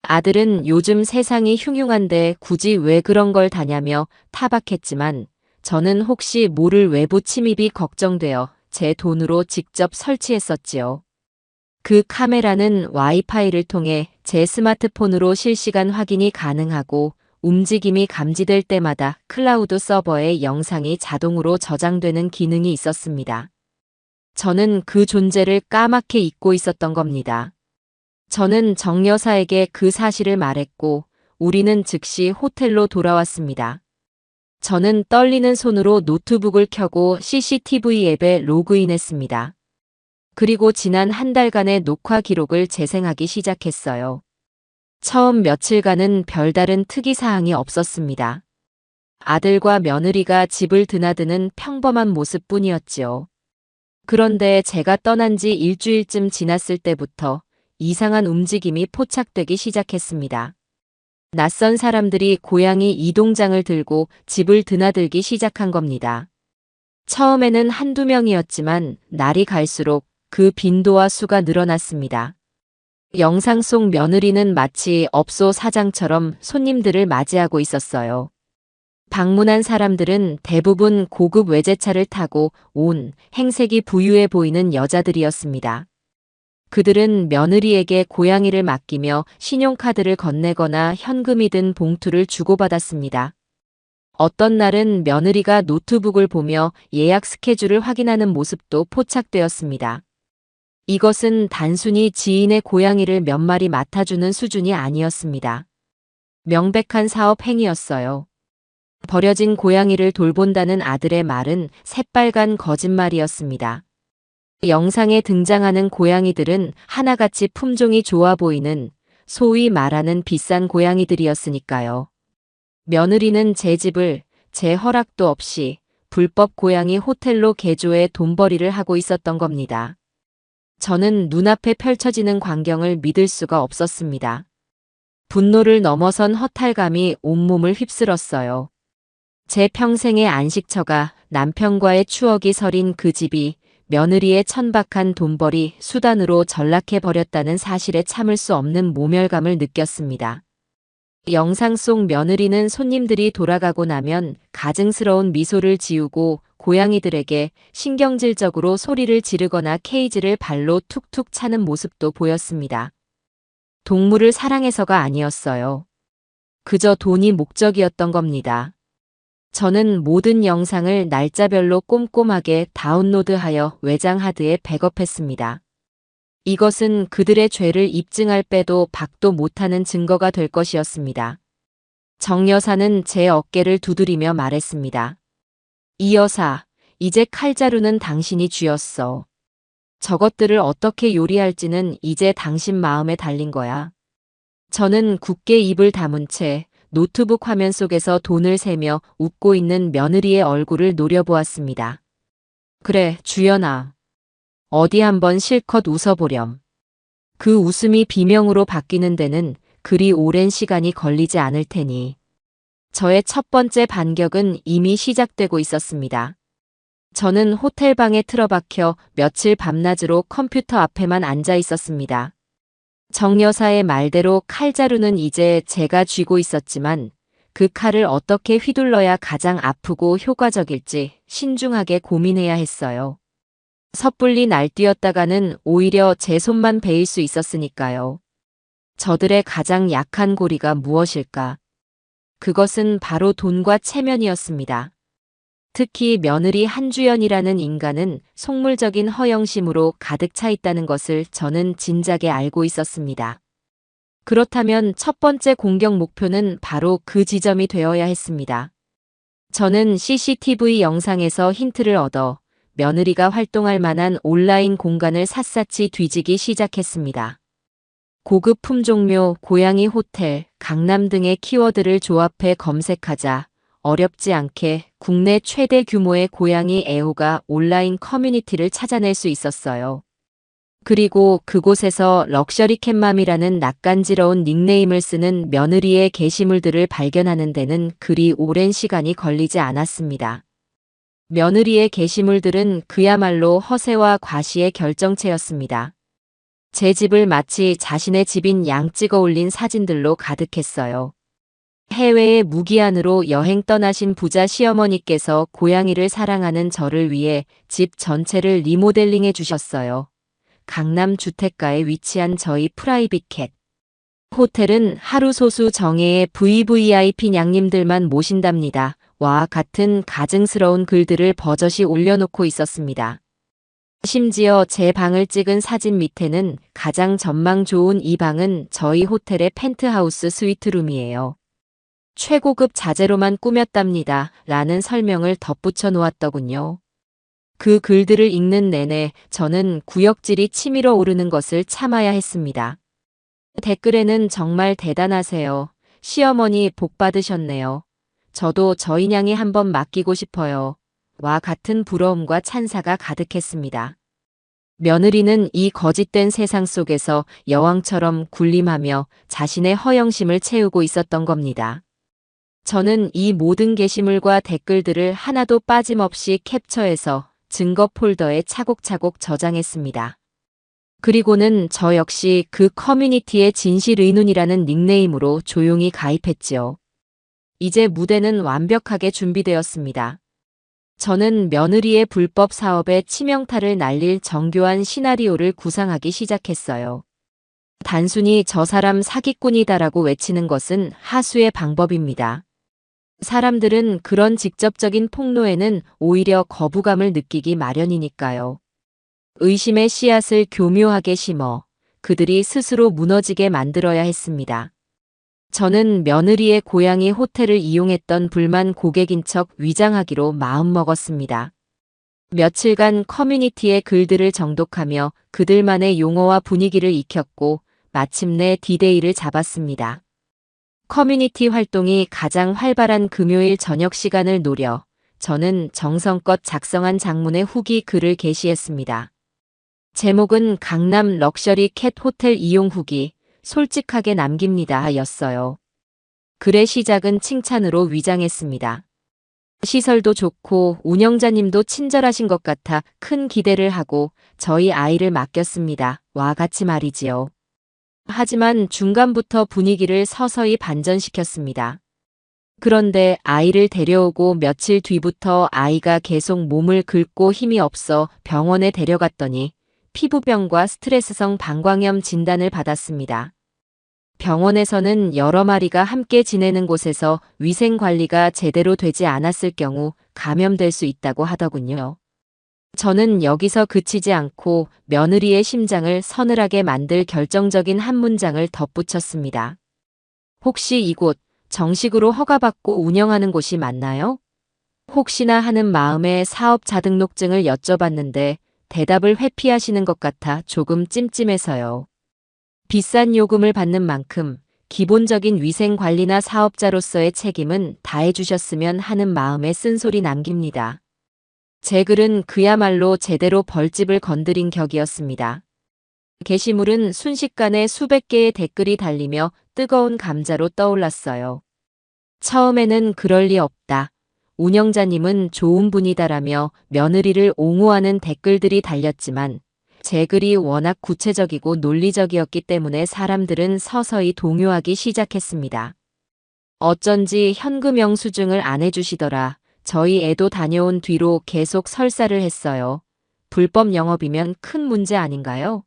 Speaker 1: 아들은 요즘 세상이 흉흉한데 굳이 왜 그런 걸 다냐며 타박했지만 저는 혹시 모를 외부 침입이 걱정되어 제 돈으로 직접 설치했었지요. 그 카메라는 와이파이를 통해 제 스마트폰으로 실시간 확인이 가능하고 움직임이 감지될 때마다 클라우드 서버에 영상이 자동으로 저장되는 기능이 있었습니다. 저는 그 존재를 까맣게 잊고 있었던 겁니다. 저는 정 여사에게 그 사실을 말했고 우리는 즉시 호텔로 돌아왔습니다. 저는 떨리는 손으로 노트북을 켜고 CCTV 앱에 로그인했습니다. 그리고 지난 한 달간의 녹화 기록을 재생하기 시작했어요. 처음 며칠간은 별다른 특이사항이 없었습니다. 아들과 며느리가 집을 드나드는 평범한 모습뿐이었지요. 그런데 제가 떠난 지 일주일쯤 지났을 때부터 이상한 움직임이 포착되기 시작했습니다. 낯선 사람들이 고양이 이동장을 들고 집을 드나들기 시작한 겁니다. 처음에는 한두 명이었지만 날이 갈수록 그 빈도와 수가 늘어났습니다. 영상 속 며느리는 마치 업소 사장처럼 손님들을 맞이하고 있었어요. 방문한 사람들은 대부분 고급 외제차를 타고 온 행색이 부유해 보이는 여자들이었습니다. 그들은 며느리에게 고양이를 맡기며 신용카드를 건네거나 현금이 든 봉투를 주고받았습니다. 어떤 날은 며느리가 노트북을 보며 예약 스케줄을 확인하는 모습도 포착되었습니다. 이것은 단순히 지인의 고양이를 몇 마리 맡아주는 수준이 아니었습니다. 명백한 사업 행위였어요. 버려진 고양이를 돌본다는 아들의 말은 새빨간 거짓말이었습니다. 영상에 등장하는 고양이들은 하나같이 품종이 좋아 보이는 소위 말하는 비싼 고양이들이었으니까요. 며느리는 제 집을 제 허락도 없이 불법 고양이 호텔로 개조해 돈벌이를 하고 있었던 겁니다. 저는 눈앞에 펼쳐지는 광경을 믿을 수가 없었습니다. 분노를 넘어선 허탈감이 온몸을 휩쓸었어요. 제 평생의 안식처가 남편과의 추억이 서린 그 집이 며느리의 천박한 돈벌이 수단으로 전락해버렸다는 사실에 참을 수 없는 모멸감을 느꼈습니다. 영상 속 며느리는 손님들이 돌아가고 나면 가증스러운 미소를 지우고 고양이들에게 신경질적으로 소리를 지르거나 케이지를 발로 툭툭 차는 모습도 보였습니다. 동물을 사랑해서가 아니었어요. 그저 돈이 목적이었던 겁니다. 저는 모든 영상을 날짜별로 꼼꼼하게 다운로드하여 외장 하드에 백업했습니다. 이것은 그들의 죄를 입증할 빼도 박도 못하는 증거가 될 것이었습니다. 정 여사는 제 어깨를 두드리며 말했습니다. 이 여사, 이제 칼자루는 당신이 쥐었어. 저것들을 어떻게 요리할지는 이제 당신 마음에 달린 거야. 저는 굳게 입을 다문 채 노트북 화면 속에서 돈을 세며 웃고 있는 며느리의 얼굴을 노려보았습니다. 그래, 주연아. 어디 한번 실컷 웃어보렴. 그 웃음이 비명으로 바뀌는 데는 그리 오랜 시간이 걸리지 않을 테니. 저의 첫 번째 반격은 이미 시작되고 있었습니다. 저는 호텔방에 틀어박혀 며칠 밤낮으로 컴퓨터 앞에만 앉아 있었습니다. 정 여사의 말대로 칼자루는 이제 제가 쥐고 있었지만 그 칼을 어떻게 휘둘러야 가장 아프고 효과적일지 신중하게 고민해야 했어요. 섣불리 날뛰었다가는 오히려 제 손만 베일 수 있었으니까요. 저들의 가장 약한 고리가 무엇일까? 그것은 바로 돈과 체면이었습니다. 특히 며느리 한주연이라는 인간은 속물적인 허영심으로 가득 차 있다는 것을 저는 진작에 알고 있었습니다. 그렇다면 첫 번째 공격 목표는 바로 그 지점이 되어야 했습니다. 저는 CCTV 영상에서 힌트를 얻어 며느리가 활동할 만한 온라인 공간을 샅샅이 뒤지기 시작했습니다. 고급 품종묘, 고양이 호텔, 강남 등의 키워드를 조합해 검색하자 어렵지 않게 국내 최대 규모의 고양이 애호가 온라인 커뮤니티를 찾아낼 수 있었어요. 그리고 그곳에서 럭셔리 캣맘이라는 낯간지러운 닉네임을 쓰는 며느리의 게시물들을 발견하는 데는 그리 오랜 시간이 걸리지 않았습니다. 며느리의 게시물들은 그야말로 허세와 과시의 결정체였습니다. 제 집을 마치 자신의 집인 양 찍어 올린 사진들로 가득했어요. 해외에 무기한으로 여행 떠나신 부자 시어머니께서 고양이를 사랑하는 저를 위해 집 전체를 리모델링해 주셨어요. 강남 주택가에 위치한 저희 프라이빗 캣 호텔은 하루 소수 정예의 VVIP 냥님들만 모신답니다. 와 같은 가증스러운 글들을 버젓이 올려놓고 있었습니다. 심지어 제 방을 찍은 사진 밑에는 가장 전망 좋은 이 방은 저희 호텔의 펜트하우스 스위트룸이에요. 최고급 자재로만 꾸몄답니다. 라는 설명을 덧붙여 놓았더군요. 그 글들을 읽는 내내 저는 구역질이 치밀어 오르는 것을 참아야 했습니다. 댓글에는 정말 대단하세요. 시어머니 복 받으셨네요. 저도 저희 냥이 한번 맡기고 싶어요. 와 같은 부러움과 찬사가 가득했습니다. 며느리는 이 거짓된 세상 속에서 여왕처럼 군림하며 자신의 허영심을 채우고 있었던 겁니다. 저는 이 모든 게시물과 댓글들을 하나도 빠짐없이 캡처해서 증거 폴더에 차곡차곡 저장했습니다. 그리고는 저 역시 그 커뮤니티의 진실의눈이라는 닉네임으로 조용히 가입했지요. 이제 무대는 완벽하게 준비되었습니다. 저는 며느리의 불법 사업에 치명타를 날릴 정교한 시나리오를 구상하기 시작했어요. 단순히 저 사람 사기꾼이다라고 외치는 것은 하수의 방법입니다. 사람들은 그런 직접적인 폭로에는 오히려 거부감을 느끼기 마련이니까요. 의심의 씨앗을 교묘하게 심어 그들이 스스로 무너지게 만들어야 했습니다. 저는 며느리의 고양이 호텔을 이용했던 불만 고객인 척 위장하기로 마음먹었습니다. 며칠간 커뮤니티의 글들을 정독하며 그들만의 용어와 분위기를 익혔고 마침내 디데이를 잡았습니다. 커뮤니티 활동이 가장 활발한 금요일 저녁 시간을 노려 저는 정성껏 작성한 장문의 후기 글을 게시했습니다. 제목은 강남 럭셔리 캣 호텔 이용 후기 솔직하게 남깁니다 였어요. 글의 시작은 칭찬으로 위장했습니다. 시설도 좋고 운영자님도 친절하신 것 같아 큰 기대를 하고 저희 아이를 맡겼습니다. 와 같이 말이지요. 하지만 중간부터 분위기를 서서히 반전시켰습니다. 그런데 아이를 데려오고 며칠 뒤부터 아이가 계속 몸을 긁고 힘이 없어 병원에 데려갔더니 피부병과 스트레스성 방광염 진단을 받았습니다. 병원에서는 여러 마리가 함께 지내는 곳에서 위생 관리가 제대로 되지 않았을 경우 감염될 수 있다고 하더군요. 저는 여기서 그치지 않고 며느리의 심장을 서늘하게 만들 결정적인 한 문장을 덧붙였습니다. 혹시 이곳 정식으로 허가받고 운영하는 곳이 맞나요? 혹시나 하는 마음에 사업자 등록증을 여쭤봤는데 대답을 회피하시는 것 같아 조금 찜찜해서요. 비싼 요금을 받는 만큼 기본적인 위생 관리나 사업자로서의 책임은 다해주셨으면 하는 마음에 쓴소리 남깁니다. 제 글은 그야말로 제대로 벌집을 건드린 격이었습니다. 게시물은 순식간에 수백 개의 댓글이 달리며 뜨거운 감자로 떠올랐어요. 처음에는 그럴 리 없다. 운영자님은 좋은 분이다라며 며느리를 옹호하는 댓글들이 달렸지만 제 글이 워낙 구체적이고 논리적이었기 때문에 사람들은 서서히 동요하기 시작했습니다. 어쩐지 현금 영수증을 안 해주시더라. 저희 애도 다녀온 뒤로 계속 설사를 했어요. 불법 영업이면 큰 문제 아닌가요?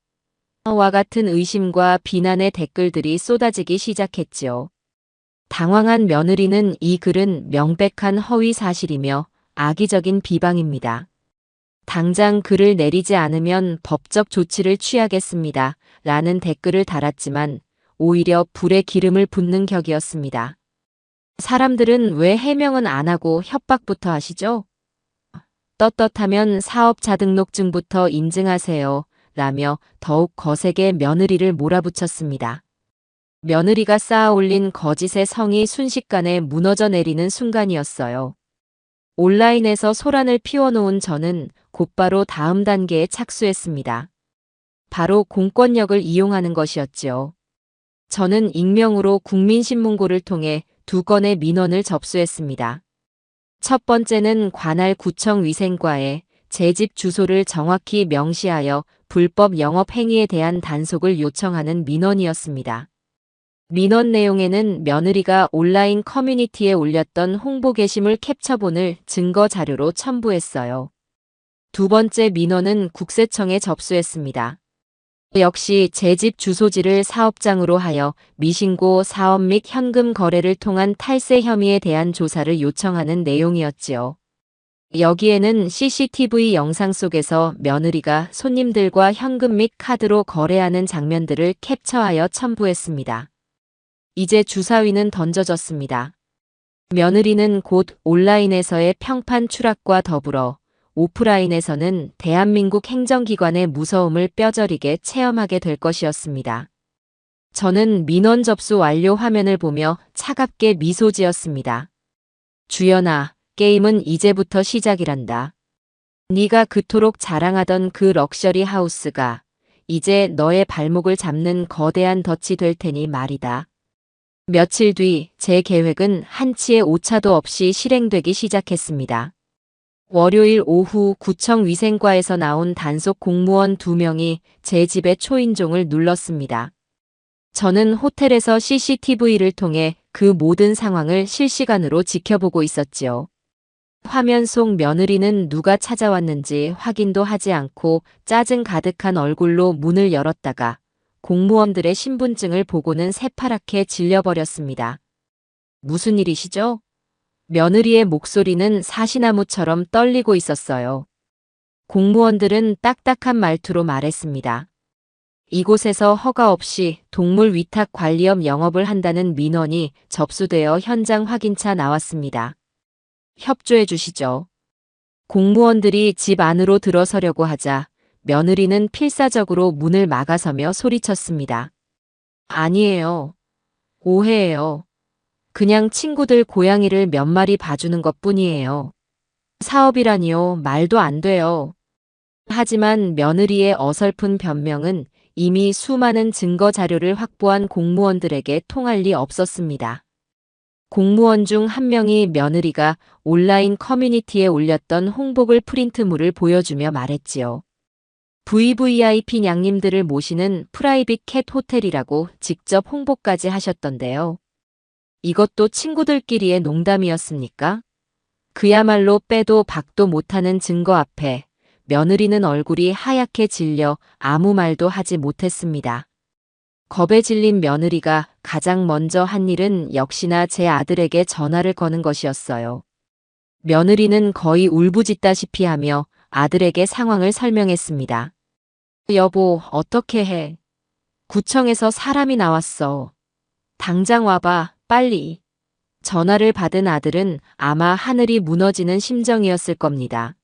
Speaker 1: 와 같은 의심과 비난의 댓글들이 쏟아지기 시작했지요. 당황한 며느리는 이 글은 명백한 허위 사실이며 악의적인 비방입니다. 당장 글을 내리지 않으면 법적 조치를 취하겠습니다. 라는 댓글을 달았지만 오히려 불에 기름을 붓는 격이었습니다. 사람들은 왜 해명은 안 하고 협박부터 하시죠? 떳떳하면 사업자 등록증부터 인증하세요. 라며 더욱 거세게 며느리를 몰아붙였습니다. 며느리가 쌓아 올린 거짓의 성이 순식간에 무너져 내리는 순간이었어요. 온라인에서 소란을 피워놓은 저는 곧바로 다음 단계에 착수했습니다. 바로 공권력을 이용하는 것이었지요. 저는 익명으로 국민신문고를 통해 2건의 민원을 접수했습니다. 첫 번째는 관할 구청 위생과에 제 집 주소를 정확히 명시하여 불법 영업 행위에 대한 단속을 요청하는 민원이었습니다. 민원 내용에는 며느리가 온라인 커뮤니티에 올렸던 홍보 게시물 캡처본을 증거 자료로 첨부했어요. 두 번째 민원은 국세청에 접수했습니다. 역시 제 집 주소지를 사업장으로 하여 미신고 사업 및 현금 거래를 통한 탈세 혐의에 대한 조사를 요청하는 내용이었지요. 여기에는 CCTV 영상 속에서 며느리가 손님들과 현금 및 카드로 거래하는 장면들을 캡처하여 첨부했습니다. 이제 주사위는 던져졌습니다. 며느리는 곧 온라인에서의 평판 추락과 더불어 오프라인에서는 대한민국 행정기관의 무서움을 뼈저리게 체험하게 될 것이었습니다. 저는 민원 접수 완료 화면을 보며 차갑게 미소 지었습니다. 주연아, 게임은 이제부터 시작이란다. 네가 그토록 자랑하던 그 럭셔리 하우스가 이제 너의 발목을 잡는 거대한 덫이 될 테니 말이다. 며칠 뒤 제 계획은 한치의 오차도 없이 실행되기 시작했습니다. 월요일 오후 구청 위생과에서 나온 단속 공무원 2명이 제 집의 초인종을 눌렀습니다. 저는 호텔에서 CCTV를 통해 그 모든 상황을 실시간으로 지켜보고 있었지요. 화면 속 며느리는 누가 찾아왔는지 확인도 하지 않고 짜증 가득한 얼굴로 문을 열었다가 공무원들의 신분증을 보고는 새파랗게 질려버렸습니다. 무슨 일이시죠? 며느리의 목소리는 사시나무처럼 떨리고 있었어요. 공무원들은 딱딱한 말투로 말했습니다. 이곳에서 허가 없이 동물 위탁 관리업 영업을 한다는 민원이 접수되어 현장 확인차 나왔습니다. 협조해 주시죠. 공무원들이 집 안으로 들어서려고 하자 며느리는 필사적으로 문을 막아서며 소리쳤습니다. 아니에요. 오해예요. 그냥 친구들 고양이를 몇 마리 봐주는 것뿐이에요. 사업이라니요, 말도 안 돼요. 하지만 며느리의 어설픈 변명은 이미 수많은 증거 자료를 확보한 공무원들에게 통할 리 없었습니다. 공무원 중 한 명이 며느리가 온라인 커뮤니티에 올렸던 홍보글 프린트물을 보여주며 말했지요. VVIP 냥님들을 모시는 프라이빗 캣 호텔이라고 직접 홍보까지 하셨던데요. 이것도 친구들끼리의 농담이었습니까? 그야말로 빼도 박도 못하는 증거 앞에 며느리는 얼굴이 하얗게 질려 아무 말도 하지 못했습니다. 겁에 질린 며느리가 가장 먼저 한 일은 역시나 제 아들에게 전화를 거는 것이었어요. 며느리는 거의 울부짖다시피 하며 아들에게 상황을 설명했습니다. 여보, 어떻게 해? 구청에서 사람이 나왔어. 당장 와봐, 빨리. 전화를 받은 아들은 아마 하늘이 무너지는 심정이었을 겁니다.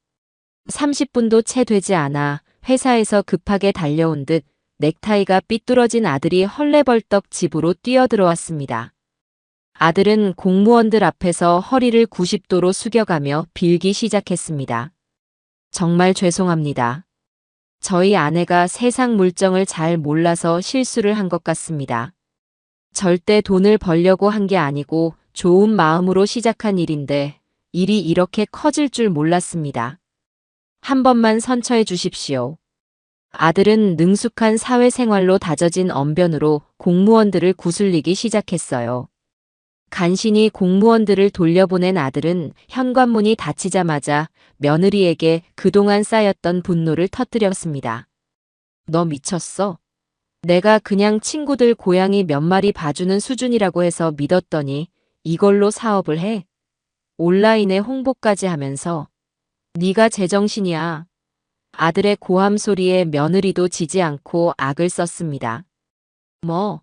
Speaker 1: 30분도 채 되지 않아 회사에서 급하게 달려온 듯 넥타이가 삐뚤어진 아들이 헐레벌떡 집으로 뛰어들어왔습니다. 아들은 공무원들 앞에서 허리를 90도로 숙여가며 빌기 시작했습니다. 정말 죄송합니다. 저희 아내가 세상 물정을 잘 몰라서 실수를 한 것 같습니다. 절대 돈을 벌려고 한 게 아니고 좋은 마음으로 시작한 일인데 일이 이렇게 커질 줄 몰랐습니다. 한 번만 선처해 주십시오. 아들은 능숙한 사회생활로 다져진 언변으로 공무원들을 구슬리기 시작했어요. 간신히 공무원들을 돌려보낸 아들은 현관문이 닫히자마자 며느리에게 그동안 쌓였던 분노를 터뜨렸습니다. 너 미쳤어? 내가 그냥 친구들 고양이 몇 마리 봐주는 수준이라고 해서 믿었더니 이걸로 사업을 해? 온라인에 홍보까지 하면서. 네가 제정신이야. 아들의 고함 소리에 며느리도 지지 않고 악을 썼습니다. 뭐?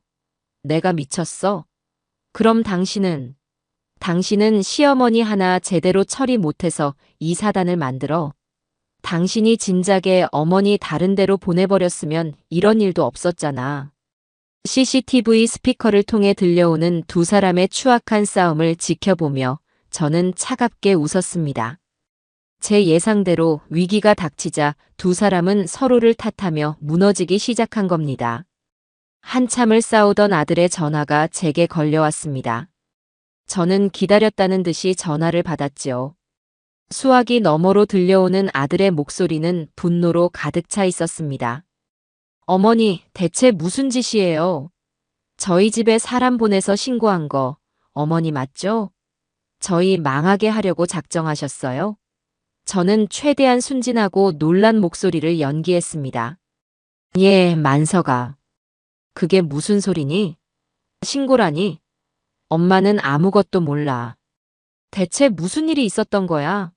Speaker 1: 내가 미쳤어? 그럼 당신은 시어머니 하나 제대로 처리 못해서 이 사단을 만들어. 당신이 진작에 어머니 다른 데로 보내버렸으면 이런 일도 없었잖아. CCTV 스피커를 통해 들려오는 두 사람의 추악한 싸움을 지켜보며 저는 차갑게 웃었습니다. 제 예상대로 위기가 닥치자 두 사람은 서로를 탓하며 무너지기 시작한 겁니다. 한참을 싸우던 아들의 전화가 제게 걸려왔습니다. 저는 기다렸다는 듯이 전화를 받았지요. 수화기 너머로 들려오는 아들의 목소리는 분노로 가득 차 있었습니다. 어머니, 대체 무슨 짓이에요? 저희 집에 사람 보내서 신고한 거 어머니 맞죠? 저희 망하게 하려고 작정하셨어요? 저는 최대한 순진하고 놀란 목소리를 연기했습니다. 예, 만서가. 그게 무슨 소리니? 신고라니? 엄마는 아무것도 몰라. 대체 무슨 일이 있었던 거야?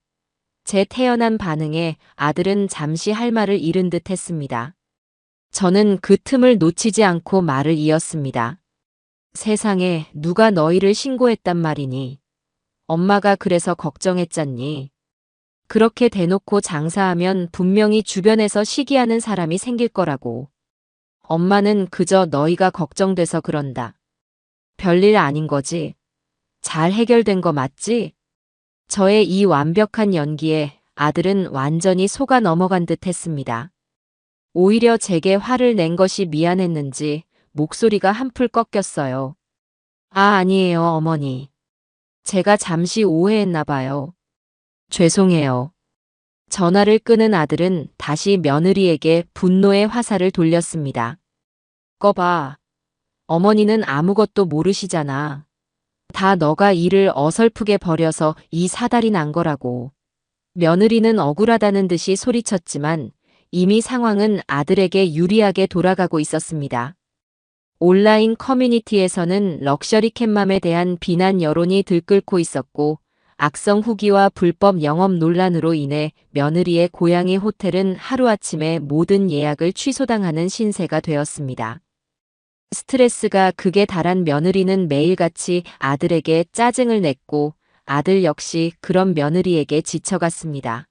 Speaker 1: 제 태연한 반응에 아들은 잠시 할 말을 잃은 듯 했습니다. 저는 그 틈을 놓치지 않고 말을 이었습니다. 세상에 누가 너희를 신고했단 말이니? 엄마가 그래서 걱정했잖니. 그렇게 대놓고 장사하면 분명히 주변에서 시기하는 사람이 생길 거라고. 엄마는 그저 너희가 걱정돼서 그런다. 별일 아닌 거지. 잘 해결된 거 맞지? 저의 이 완벽한 연기에 아들은 완전히 속아 넘어간 듯 했습니다. 오히려 제게 화를 낸 것이 미안했는지 목소리가 한풀 꺾였어요. 아, 아니에요, 어머니. 제가 잠시 오해했나 봐요. 죄송해요. 전화를 끊은 아들은 다시 며느리에게 분노의 화살을 돌렸습니다. 꺼봐. 어머니는 아무것도 모르시잖아. 다 너가 일을 어설프게 벌여서 이 사달이 난 거라고. 며느리는 억울하다는 듯이 소리쳤지만 이미 상황은 아들에게 유리하게 돌아가고 있었습니다. 온라인 커뮤니티에서는 럭셔리 캣맘에 대한 비난 여론이 들끓고 있었고 악성 후기와 불법 영업 논란으로 인해 며느리의 고양이 호텔은 하루아침에 모든 예약을 취소당하는 신세가 되었습니다. 스트레스가 극에 달한 며느리는 매일같이 아들에게 짜증을 냈고 아들 역시 그런 며느리에게 지쳐갔습니다.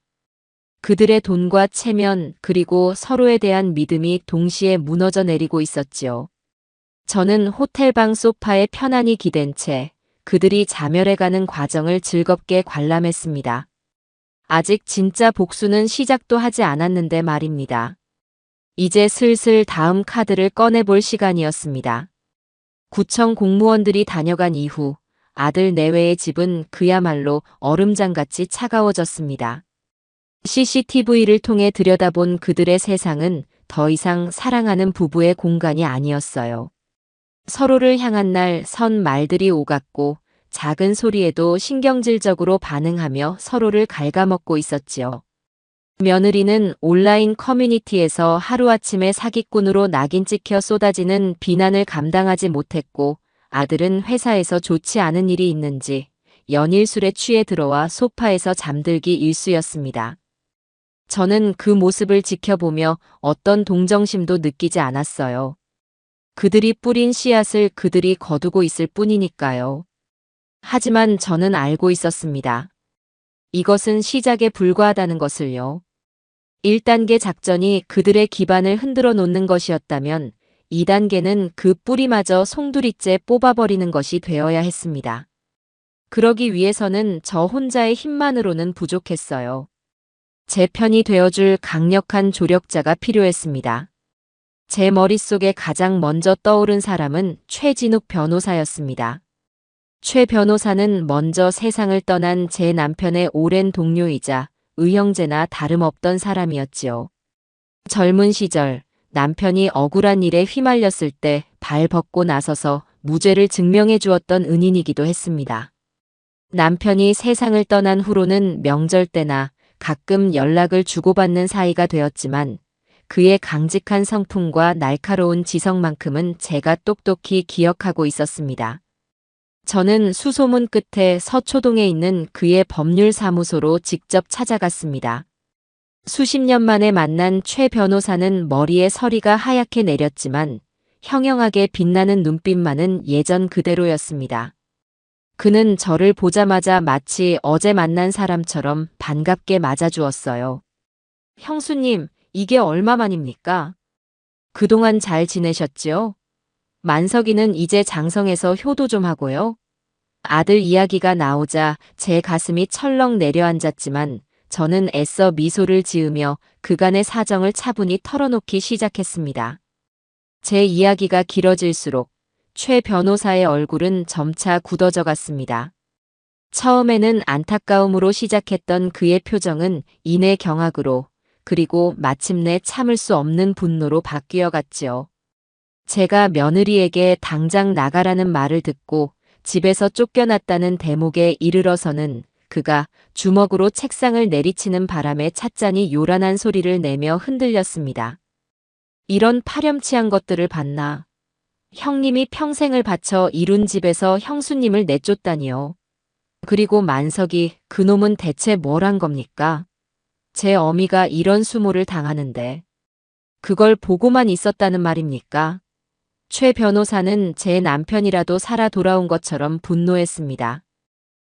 Speaker 1: 그들의 돈과 체면 그리고 서로에 대한 믿음이 동시에 무너져 내리고 있었지요. 저는 호텔방 소파에 편안히 기댄 채 그들이 자멸해가는 과정을 즐겁게 관람했습니다. 아직 진짜 복수는 시작도 하지 않았는데 말입니다. 이제 슬슬 다음 카드를 꺼내볼 시간이었습니다. 구청 공무원들이 다녀간 이후 아들 내외의 집은 그야말로 얼음장같이 차가워졌습니다. CCTV를 통해 들여다본 그들의 세상은 더 이상 사랑하는 부부의 공간이 아니었어요. 서로를 향한 날 선 말들이 오갔고 작은 소리에도 신경질적으로 반응하며 서로를 갉아먹고 있었지요. 며느리는 온라인 커뮤니티에서 하루아침에 사기꾼으로 낙인 찍혀 쏟아지는 비난을 감당하지 못했고 아들은 회사에서 좋지 않은 일이 있는지 연일 술에 취해 들어와 소파에서 잠들기 일쑤였습니다. 저는 그 모습을 지켜보며 어떤 동정심도 느끼지 않았어요. 그들이 뿌린 씨앗을 그들이 거두고 있을 뿐이니까요. 하지만 저는 알고 있었습니다. 이것은 시작에 불과하다는 것을요. 1단계 작전이 그들의 기반을 흔들어 놓는 것이었다면 2단계는 그 뿌리마저 송두리째 뽑아버리는 것이 되어야 했습니다. 그러기 위해서는 저 혼자의 힘만으로는 부족했어요. 제 편이 되어줄 강력한 조력자가 필요했습니다. 제 머릿속에 가장 먼저 떠오른 사람은 최진욱 변호사였습니다. 최 변호사는 먼저 세상을 떠난 제 남편의 오랜 동료이자 의형제나 다름없던 사람이었지요. 젊은 시절 남편이 억울한 일에 휘말렸을 때 발 벗고 나서서 무죄를 증명해 주었던 은인이기도 했습니다. 남편이 세상을 떠난 후로는 명절 때나 가끔 연락을 주고받는 사이가 되었지만 그의 강직한 성품과 날카로운 지성만큼은 제가 똑똑히 기억하고 있었습니다. 저는 수소문 끝에 서초동에 있는 그의 법률사무소로 직접 찾아갔습니다. 수십 년 만에 만난 최 변호사는 머리에 서리가 하얗게 내렸지만 형형하게 빛나는 눈빛만은 예전 그대로였습니다. 그는 저를 보자마자 마치 어제 만난 사람처럼 반갑게 맞아주었어요. 형수님, 이게 얼마만입니까? 그동안 잘 지내셨지요? 만석이는 이제 장성에서 효도 좀 하고요. 아들 이야기가 나오자 제 가슴이 철렁 내려앉았지만 저는 애써 미소를 지으며 그간의 사정을 차분히 털어놓기 시작했습니다. 제 이야기가 길어질수록 최 변호사의 얼굴은 점차 굳어져 갔습니다. 처음에는 안타까움으로 시작했던 그의 표정은 이내 경악으로 그리고 마침내 참을 수 없는 분노로 바뀌어 갔지요. 제가 며느리에게 당장 나가라는 말을 듣고 집에서 쫓겨났다는 대목에 이르러서는 그가 주먹으로 책상을 내리치는 바람에 찻잔이 요란한 소리를 내며 흔들렸습니다. 이런 파렴치한 것들을 봤나. 형님이 평생을 바쳐 이룬 집에서 형수님을 내쫓다니요. 그리고 만석이 그놈은 대체 뭘 한 겁니까? 제 어미가 이런 수모를 당하는데 그걸 보고만 있었다는 말입니까? 최 변호사는 제 남편이라도 살아 돌아온 것처럼 분노했습니다.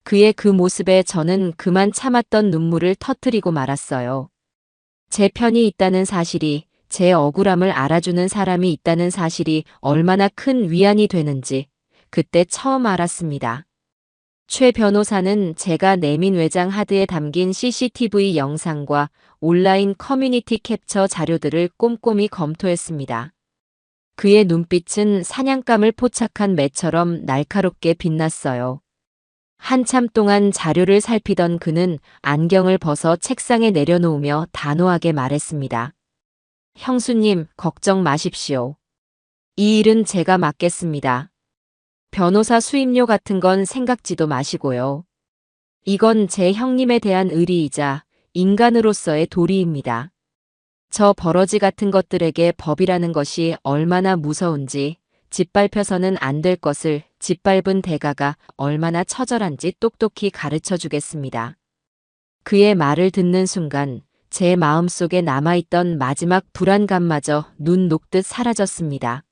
Speaker 1: 그의 그 모습에 저는 그만 참았던 눈물을 터뜨리고 말았어요. 제 편이 있다는 사실이, 제 억울함을 알아주는 사람이 있다는 사실이 얼마나 큰 위안이 되는지 그때 처음 알았습니다. 최 변호사는 제가 내민 외장 하드에 담긴 CCTV 영상과 온라인 커뮤니티 캡처 자료들을 꼼꼼히 검토했습니다. 그의 눈빛은 사냥감을 포착한 매처럼 날카롭게 빛났어요. 한참 동안 자료를 살피던 그는 안경을 벗어 책상에 내려놓으며 단호하게 말했습니다. 형수님, 걱정 마십시오. 이 일은 제가 맡겠습니다. 변호사 수임료 같은 건 생각지도 마시고요. 이건 제 형님에 대한 의리이자 인간으로서의 도리입니다. 저 버러지 같은 것들에게 법이라는 것이 얼마나 무서운지, 짓밟혀서는 안 될 것을 짓밟은 대가가 얼마나 처절한지 똑똑히 가르쳐 주겠습니다. 그의 말을 듣는 순간 제 마음속에 남아있던 마지막 불안감마저 눈 녹듯 사라졌습니다.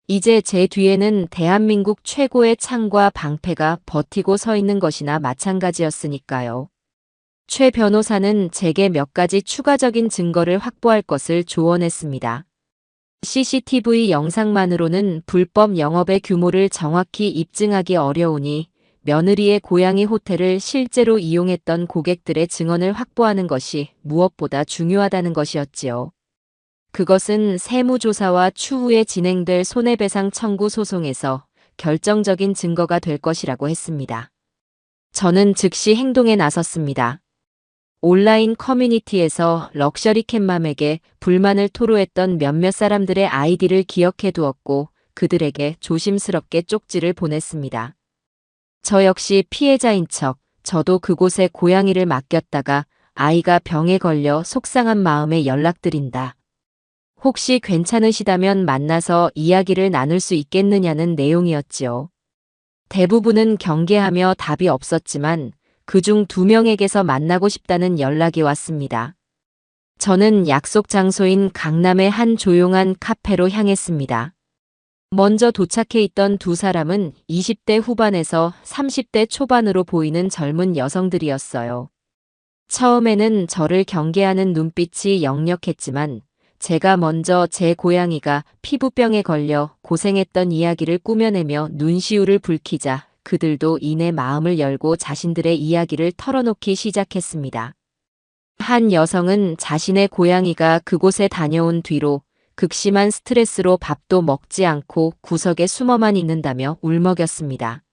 Speaker 1: 이제 제 뒤에는 대한민국 최고의 창과 방패가 버티고 서 있는 것이나 마찬가지였으니까요. 최 변호사는 제게 몇 가지 추가적인 증거를 확보할 것을 조언했습니다. CCTV 영상만으로는 불법 영업의 규모를 정확히 입증하기 어려우니 며느리의 고양이 호텔을 실제로 이용했던 고객들의 증언을 확보하는 것이 무엇보다 중요하다는 것이었지요. 그것은 세무조사와 추후에 진행될 손해배상 청구 소송에서 결정적인 증거가 될 것이라고 했습니다. 저는 즉시 행동에 나섰습니다. 온라인 커뮤니티에서 럭셔리 캣맘에게 불만을 토로했던 몇몇 사람들의 아이디를 기억해 두었고 그들에게 조심스럽게 쪽지를 보냈습니다. 저 역시 피해자인 척, 저도 그곳에 고양이를 맡겼다가 아이가 병에 걸려 속상한 마음에 연락드린다. 혹시 괜찮으시다면 만나서 이야기를 나눌 수 있겠느냐는 내용이었지요. 대부분은 경계하며 답이 없었지만 그중 2명에게서 만나고 싶다는 연락이 왔습니다. 저는 약속 장소인 강남의 한 조용한 카페로 향했습니다. 먼저 도착해 있던 2사람은 20대 후반에서 30대 초반으로 보이는 젊은 여성들이었어요. 처음에는 저를 경계하는 눈빛이 역력했지만 제가 먼저 제 고양이가 피부병에 걸려 고생했던 이야기를 꾸며내며 눈시울을 붉히자 그들도 이내 마음을 열고 자신들의 이야기를 털어놓기 시작했습니다. 한 여성은 자신의 고양이가 그곳에 다녀온 뒤로 극심한 스트레스로 밥도 먹지 않고 구석에 숨어만 있는다며 울먹였습니다.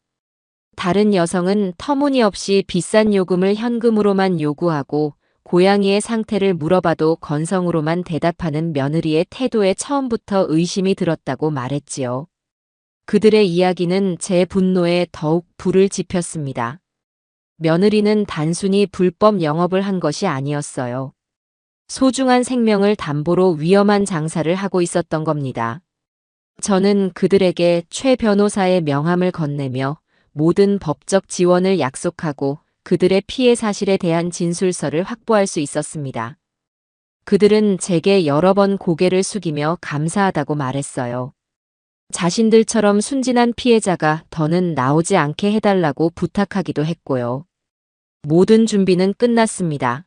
Speaker 1: 다른 여성은 터무니없이 비싼 요금을 현금으로만 요구하고 고양이의 상태를 물어봐도 건성으로만 대답하는 며느리의 태도에 처음부터 의심이 들었다고 말했지요. 그들의 이야기는 제 분노에 더욱 불을 지폈습니다. 며느리는 단순히 불법 영업을 한 것이 아니었어요. 소중한 생명을 담보로 위험한 장사를 하고 있었던 겁니다. 저는 그들에게 최 변호사의 명함을 건네며 모든 법적 지원을 약속하고 그들의 피해 사실에 대한 진술서를 확보할 수 있었습니다. 그들은 제게 여러 번 고개를 숙이며 감사하다고 말했어요. 자신들처럼 순진한 피해자가 더는 나오지 않게 해달라고 부탁하기도 했고요. 모든 준비는 끝났습니다.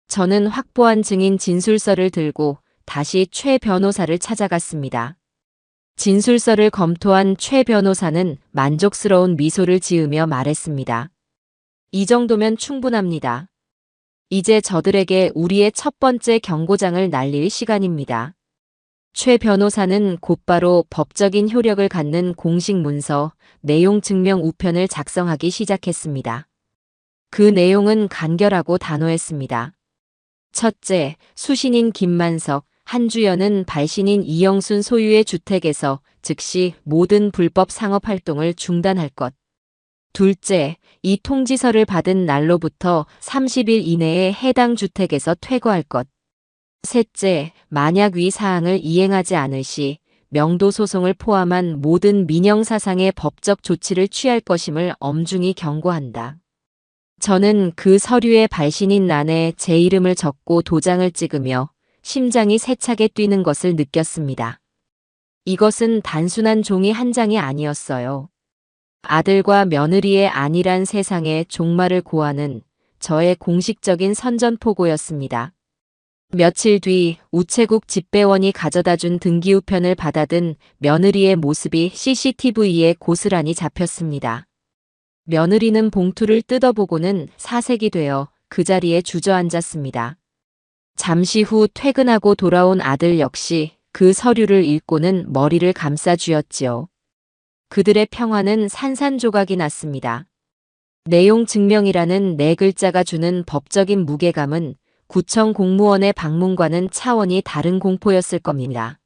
Speaker 1: 저는 확보한 증인 진술서를 들고 다시 최 변호사를 찾아갔습니다. 진술서를 검토한 최 변호사는 만족스러운 미소를 지으며 말했습니다. 이 정도면 충분합니다. 이제 저들에게 우리의 첫 번째 경고장을 날릴 시간입니다. 최 변호사는 곧바로 법적인 효력을 갖는 공식 문서, 내용 증명 우편을 작성하기 시작했습니다. 그 내용은 간결하고 단호했습니다. 첫째, 수신인 김만석, 한주연은 발신인 이영순 소유의 주택에서 즉시 모든 불법 상업 활동을 중단할 것. 둘째, 이 통지서를 받은 날로부터 30일 이내에 해당 주택에서 퇴거할 것. 셋째, 만약 위 사항을 이행하지 않을 시 명도 소송을 포함한 모든 민형사상의 법적 조치를 취할 것임을 엄중히 경고한다. 저는 그 서류의 발신인 란에 제 이름을 적고 도장을 찍으며 심장이 세차게 뛰는 것을 느꼈습니다. 이것은 단순한 종이 한 장이 아니었어요. 아들과 며느리의 안일한 세상에 종말을 고하는 저의 공식적인 선전포고였습니다. 며칠 뒤 우체국 집배원이 가져다준 등기우편을 받아든 며느리의 모습이 CCTV에 고스란히 잡혔습니다. 며느리는 봉투를 뜯어보고는 사색이 되어 그 자리에 주저앉았습니다. 잠시 후 퇴근하고 돌아온 아들 역시 그 서류를 읽고는 머리를 감싸 쥐었지요. 그들의 평화는 산산조각이 났습니다. 내용 증명이라는 네 글자가 주는 법적인 무게감은 구청 공무원의 방문과는 차원이 다른 공포였을 겁니다.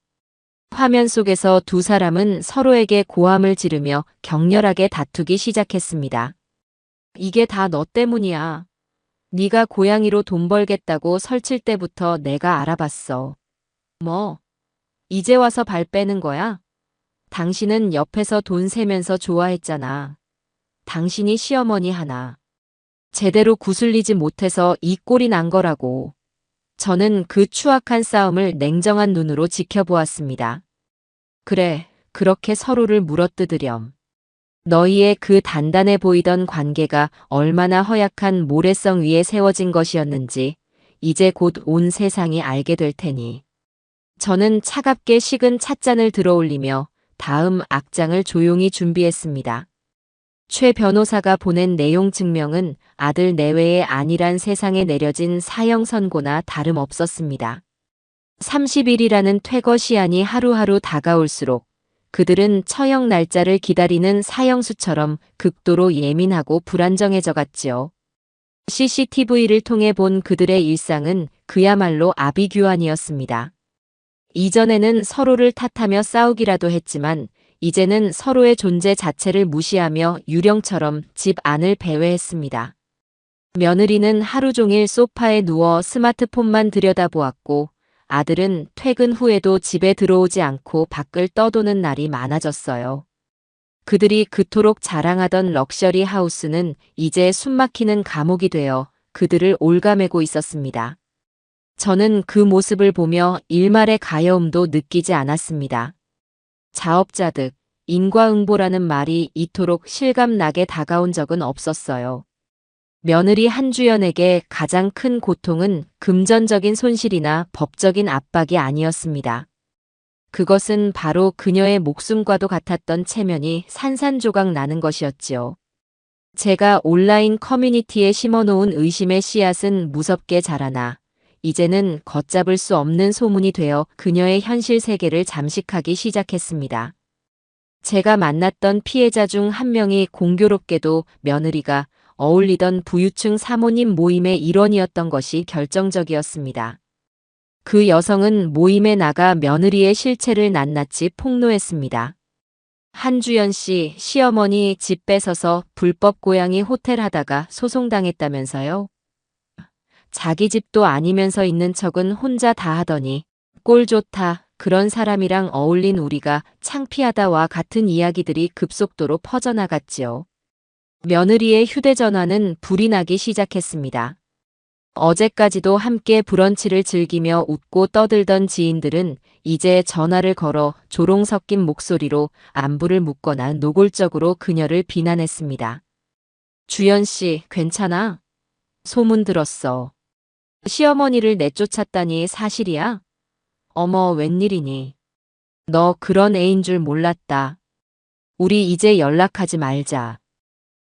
Speaker 1: 화면 속에서 두 사람은 서로에게 고함을 지르며 격렬하게 다투기 시작했습니다. 이게 다 너 때문이야. 네가 고양이로 돈 벌겠다고 설칠 때부터 내가 알아봤어. 뭐, 이제 와서 발 빼는 거야? 당신은 옆에서 돈 세면서 좋아했잖아. 당신이 시어머니 하나 제대로 구슬리지 못해서 이 꼴이 난 거라고. 저는 그 추악한 싸움을 냉정한 눈으로 지켜보았습니다. 그래, 그렇게 서로를 물어뜯으렴. 너희의 그 단단해 보이던 관계가 얼마나 허약한 모래성 위에 세워진 것이었는지 이제 곧 온 세상이 알게 될 테니. 저는 차갑게 식은 찻잔을 들어올리며 다음 악장을 조용히 준비했습니다. 최 변호사가 보낸 내용 증명은 아들 내외의 안일한 세상에 내려진 사형 선고나 다름없었습니다. 30일이라는 퇴거 시한이 하루하루 다가올수록 그들은 처형 날짜를 기다리는 사형수처럼 극도로 예민하고 불안정해져 갔지요. CCTV를 통해 본 그들의 일상은 그야말로 아비규환이었습니다. 이전에는 서로를 탓하며 싸우기라도 했지만 이제는 서로의 존재 자체를 무시하며 유령처럼 집 안을 배회했습니다. 며느리는 하루 종일 소파에 누워 스마트폰만 들여다보았고 아들은 퇴근 후에도 집에 들어오지 않고 밖을 떠도는 날이 많아졌어요. 그들이 그토록 자랑하던 럭셔리 하우스는 이제 숨막히는 감옥이 되어 그들을 올가매고 있었습니다. 저는 그 모습을 보며 일말의 가여움도 느끼지 않았습니다. 자업자득, 인과응보라는 말이 이토록 실감나게 다가온 적은 없었어요. 며느리 한주연에게 가장 큰 고통은 금전적인 손실이나 법적인 압박이 아니었습니다. 그것은 바로 그녀의 목숨과도 같았던 체면이 산산조각 나는 것이었지요. 제가 온라인 커뮤니티에 심어놓은 의심의 씨앗은 무섭게 자라나 이제는 걷잡을 수 없는 소문이 되어 그녀의 현실 세계를 잠식하기 시작했습니다. 제가 만났던 피해자 중 한 명이 공교롭게도 며느리가 어울리던 부유층 사모님 모임의 일원이었던 것이 결정적이었습니다. 그 여성은 모임에 나가 며느리의 실체를 낱낱이 폭로했습니다. 한주연 씨 시어머니 집 뺏어서 불법 고양이 호텔 하다가 소송당했다면서요? 자기 집도 아니면서 있는 척은 혼자 다 하더니 꼴 좋다. 그런 사람이랑 어울린 우리가 창피하다와 같은 이야기들이 급속도로 퍼져나갔지요. 며느리의 휴대전화는 불이 나기 시작했습니다. 어제까지도 함께 브런치를 즐기며 웃고 떠들던 지인들은 이제 전화를 걸어 조롱 섞인 목소리로 안부를 묻거나 노골적으로 그녀를 비난했습니다. 주연 씨, 괜찮아? 소문 들었어. 시어머니를 내쫓았다니 사실이야? 어머, 웬일이니? 너 그런 애인 줄 몰랐다. 우리 이제 연락하지 말자.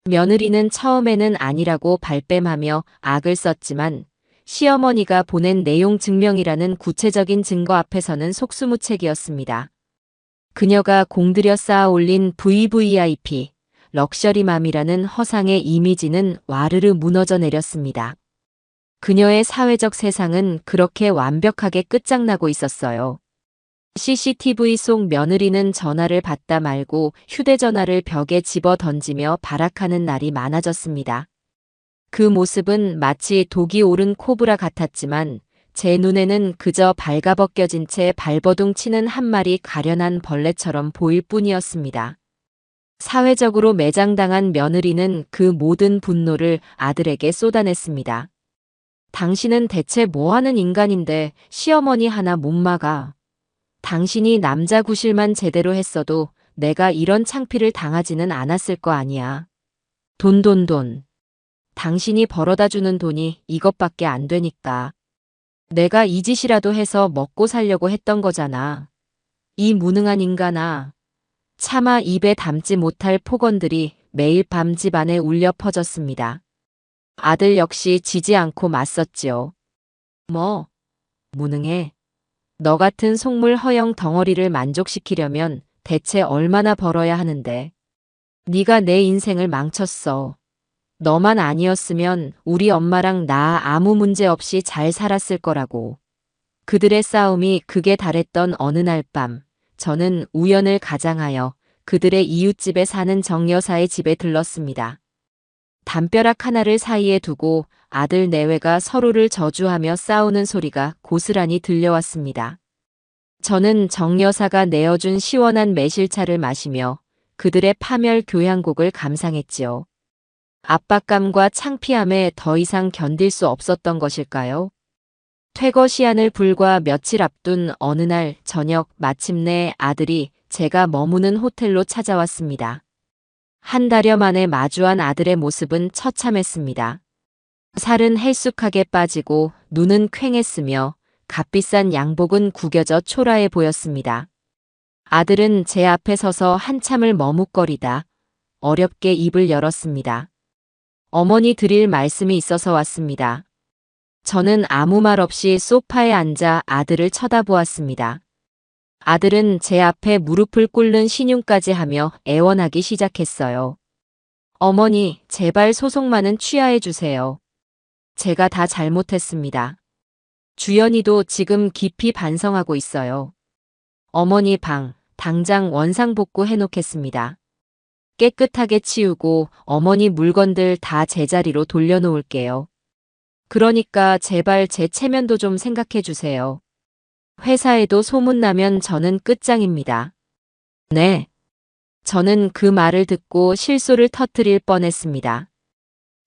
Speaker 1: 며느리는 처음에는 아니라고 발뺌하며 악을 썼지만 시어머니가 보낸 내용 증명이라는 구체적인 증거 앞에서는 속수무책이었습니다. 그녀가 공들여 쌓아 올린 VVIP, 럭셔리맘이라는 허상의 이미지는 와르르 무너져 내렸습니다. 그녀의 사회적 세상은 그렇게 완벽하게 끝장나고 있었어요. CCTV 속 며느리는 전화를 받다 말고 휴대전화를 벽에 집어 던지며 발악하는 날이 많아졌습니다. 그 모습은 마치 독이 오른 코브라 같았지만 제 눈에는 그저 발가벗겨진 채 발버둥 치는 한 마리 가련한 벌레처럼 보일 뿐이었습니다. 사회적으로 매장당한 며느리는 그 모든 분노를 아들에게 쏟아냈습니다. 당신은 대체 뭐하는 인간인데 시어머니 하나 못 막아. 당신이 남자 구실만 제대로 했어도 내가 이런 창피를 당하지는 않았을 거 아니야. 돈. 당신이 벌어다 주는 돈이 이것밖에 안 되니까. 내가 이 짓이라도 해서 먹고 살려고 했던 거잖아. 이 무능한 인간아. 차마 입에 담지 못할 폭언들이 매일 밤 집안에 울려 퍼졌습니다. 아들 역시 지지 않고 맞섰지요. 뭐, 무능해. 너 같은 속물 허영 덩어리를 만족시키려면 대체 얼마나 벌어야 하는데. 네가 내 인생을 망쳤어. 너만 아니었으면 우리 엄마랑 나 아무 문제 없이 잘 살았을 거라고. 그들의 싸움이 극에 달했던 어느 날 밤, 저는 우연을 가장하여 그들의 이웃집에 사는 정 여사의 집에 들렀습니다. 담벼락 하나를 사이에 두고 아들 내외가 서로를 저주하며 싸우는 소리가 고스란히 들려왔습니다. 저는 정 여사가 내어준 시원한 매실차를 마시며 그들의 파멸 교향곡을 감상했지요. 압박감과 창피함에 더 이상 견딜 수 없었던 것일까요? 퇴거 시한을 불과 며칠 앞둔 어느 날 저녁 마침내 아들이 제가 머무는 호텔로 찾아왔습니다. 한 달여 만에 마주한 아들의 모습은 처참했습니다. 살은 헬쑥하게 빠지고 눈은 퀭했으며 값비싼 양복은 구겨져 초라해 보였습니다. 아들은 제 앞에 서서 한참을 머뭇거리다 어렵게 입을 열었습니다. 어머니 드릴 말씀이 있어서 왔습니다. 저는 아무 말 없이 소파에 앉아 아들을 쳐다보았습니다. 아들은 제 앞에 무릎을 꿇는 신용까지 하며 애원하기 시작했어요. 어머니, 제발 소송만은 취하해 주세요. 제가 다 잘못했습니다. 주연이도 지금 깊이 반성하고 있어요. 어머니 방, 당장 원상복구 해놓겠습니다. 깨끗하게 치우고 어머니 물건들 다 제자리로 돌려놓을게요. 그러니까 제발 제 체면도 좀 생각해 주세요. 회사에도 소문나면 저는 끝장입니다. 네. 저는 그 말을 듣고 실소를 터뜨릴 뻔했습니다.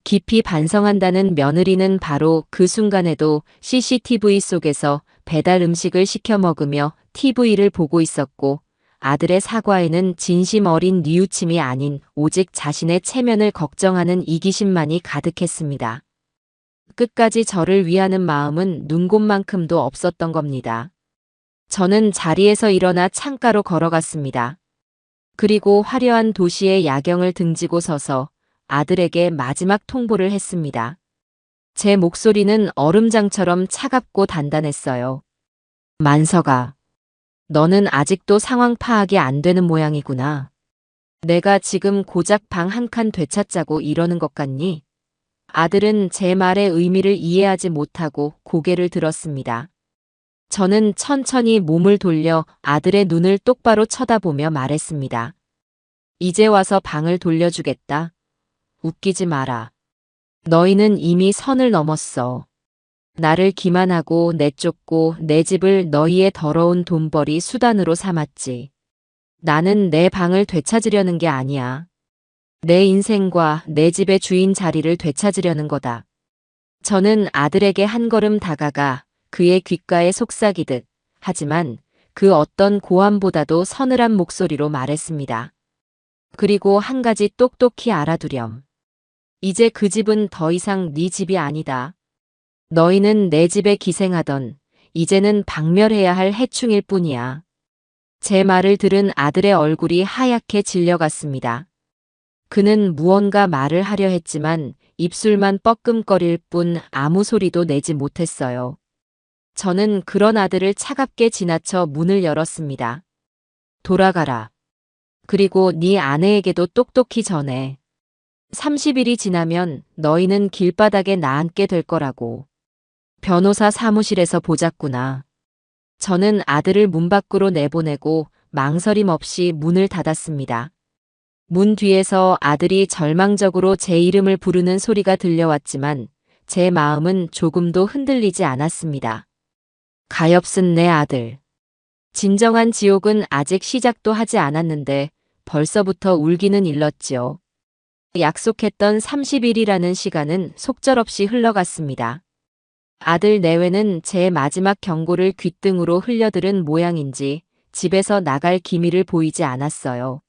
Speaker 1: 깊이 반성한다는 며느리는 바로 그 순간에도 CCTV 속에서 배달 음식을 시켜 먹으며 TV를 보고 있었고 아들의 사과에는 진심 어린 뉘우침이 아닌 오직 자신의 체면을 걱정하는 이기심만이 가득했습니다. 끝까지 저를 위하는 마음은 눈곱만큼도 없었던 겁니다. 저는 자리에서 일어나 창가로 걸어갔습니다. 그리고 화려한 도시의 야경을 등지고 서서 아들에게 마지막 통보를 했습니다. 제 목소리는 얼음장처럼 차갑고 단단했어요. 만석아, 너는 아직도 상황 파악이 안 되는 모양이구나. 내가 지금 고작 방 한 칸 되찾자고 이러는 것 같니? 아들은 제 말의 의미를 이해하지 못하고 고개를 들었습니다. 저는 천천히 몸을 돌려 아들의 눈을 똑바로 쳐다보며 말했습니다. 이제 와서 방을 돌려주겠다. 웃기지 마라. 너희는 이미 선을 넘었어. 나를 기만하고 내쫓고 내 집을 너희의 더러운 돈벌이 수단으로 삼았지. 나는 내 방을 되찾으려는 게 아니야. 내 인생과 내 집의 주인 자리를 되찾으려는 거다. 저는 아들에게 한 걸음 다가가 그의 귓가에 속삭이듯 하지만 그 어떤 고함보다도 서늘한 목소리로 말했습니다. 그리고 한 가지 똑똑히 알아두렴. 이제 그 집은 더 이상 네 집이 아니다. 너희는 내 집에 기생하던 이제는 박멸해야 할 해충일 뿐이야. 제 말을 들은 아들의 얼굴이 하얗게 질려갔습니다. 그는 무언가 말을 하려 했지만 입술만 뻐끔거릴 뿐 아무 소리도 내지 못했어요. 저는 그런 아들을 차갑게 지나쳐 문을 열었습니다. 돌아가라. 그리고 네 아내에게도 똑똑히 전해. 30일이 지나면 너희는 길바닥에 나앉게 될 거라고. 변호사 사무실에서 보자꾸나. 저는 아들을 문 밖으로 내보내고 망설임 없이 문을 닫았습니다. 문 뒤에서 아들이 절망적으로 제 이름을 부르는 소리가 들려왔지만 제 마음은 조금도 흔들리지 않았습니다. 가엾은 내 아들. 진정한 지옥은 아직 시작도 하지 않았는데 벌써부터 울기는 일렀지요. 약속했던 30일이라는 시간은 속절없이 흘러갔습니다. 아들 내외는 제 마지막 경고를 귓등으로 흘려들은 모양인지 집에서 나갈 기미를 보이지 않았어요.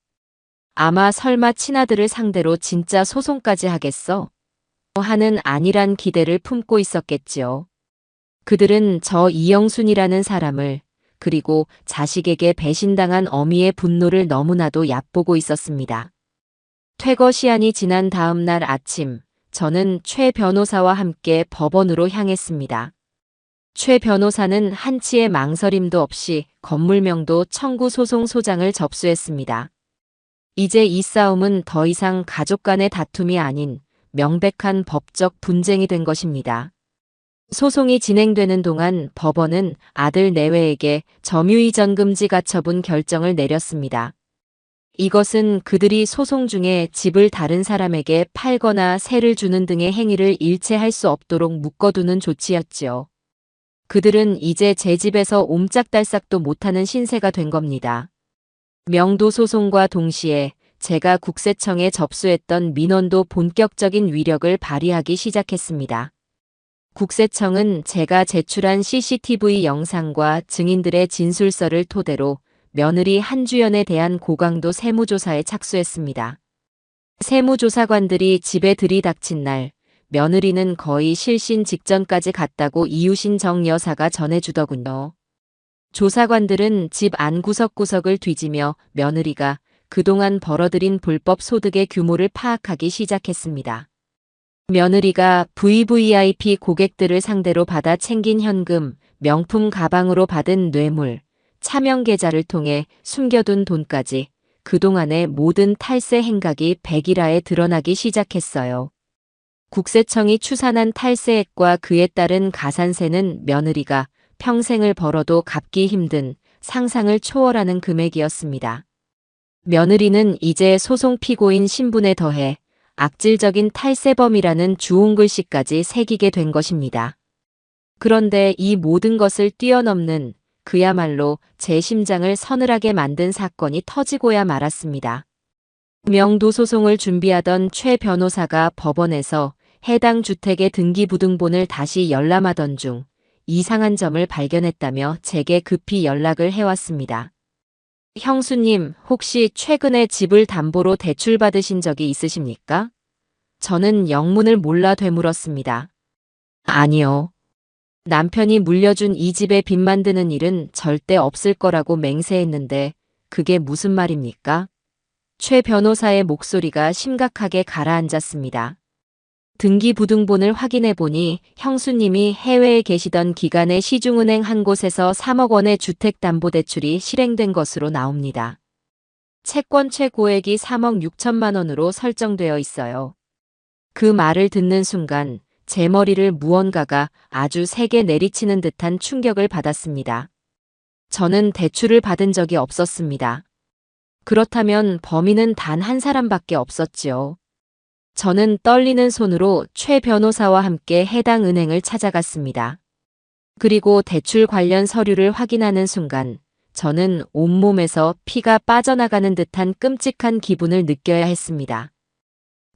Speaker 1: 아마 설마 친아들을 상대로 진짜 소송까지 하겠어? 하는 안일한 기대를 품고 있었겠지요. 그들은 저 이영순이라는 사람을, 그리고 자식에게 배신당한 어미의 분노를 너무나도 얕보고 있었습니다. 퇴거 시한이 지난 다음 날 아침, 저는 최 변호사와 함께 법원으로 향했습니다. 최 변호사는 한치의 망설임도 없이 건물명도 청구 소송 소장을 접수했습니다. 이제 이 싸움은 더 이상 가족 간의 다툼이 아닌 명백한 법적 분쟁이 된 것입니다. 소송이 진행되는 동안 법원은 아들 내외에게 점유이전금지 가처분 결정을 내렸습니다. 이것은 그들이 소송 중에 집을 다른 사람에게 팔거나 세를 주는 등의 행위를 일체할 수 없도록 묶어두는 조치였지요. 그들은 이제 제 집에서 옴짝달싹도 못하는 신세가 된 겁니다. 명도 소송과 동시에 제가 국세청에 접수했던 민원도 본격적인 위력을 발휘하기 시작했습니다. 국세청은 제가 제출한 CCTV 영상과 증인들의 진술서를 토대로 며느리 한주연에 대한 고강도 세무조사에 착수했습니다. 세무조사관들이 집에 들이닥친 날, 며느리는 거의 실신 직전까지 갔다고 이웃인 정 여사가 전해주더군요. 조사관들은 집 안 구석구석을 뒤지며 며느리가 그동안 벌어들인 불법 소득의 규모를 파악하기 시작했습니다. 며느리가 VVIP 고객들을 상대로 받아 챙긴 현금, 명품 가방으로 받은 뇌물, 차명 계좌를 통해 숨겨둔 돈까지 그동안의 모든 탈세 행각이 백일하에 드러나기 시작했어요. 국세청이 추산한 탈세액과 그에 따른 가산세는 며느리가 평생을 벌어도 갚기 힘든 상상을 초월하는 금액이었습니다. 며느리는 이제 소송 피고인 신분에 더해 악질적인 탈세범이라는 주홍글씨까지 새기게 된 것입니다. 그런데 이 모든 것을 뛰어넘는 그야말로 제 심장을 서늘하게 만든 사건이 터지고야 말았습니다. 명도 소송을 준비하던 최 변호사가 법원에서 해당 주택의 등기부등본을 다시 열람하던 중 이상한 점을 발견했다며 제게 급히 연락을 해왔습니다. 형수님, 혹시 최근에 집을 담보로 대출받으신 적이 있으십니까? 저는 영문을 몰라 되물었습니다. 아니요. 남편이 물려준 이 집에 빚 만드는 일은 절대 없을 거라고 맹세했는데 그게 무슨 말입니까? 최 변호사의 목소리가 심각하게 가라앉았습니다. 등기부등본을 확인해 보니 형수님이 해외에 계시던 기간에 시중은행 한 곳에서 3억 원의 주택담보대출이 실행된 것으로 나옵니다. 채권 최고액이 3억 6천만 원으로 설정되어 있어요. 그 말을 듣는 순간 제 머리를 무언가가 아주 세게 내리치는 듯한 충격을 받았습니다. 저는 대출을 받은 적이 없었습니다. 그렇다면 범인은 단 한 사람밖에 없었지요. 저는 떨리는 손으로 최 변호사와 함께 해당 은행을 찾아갔습니다. 그리고 대출 관련 서류를 확인하는 순간 저는 온몸에서 피가 빠져나가는 듯한 끔찍한 기분을 느껴야 했습니다.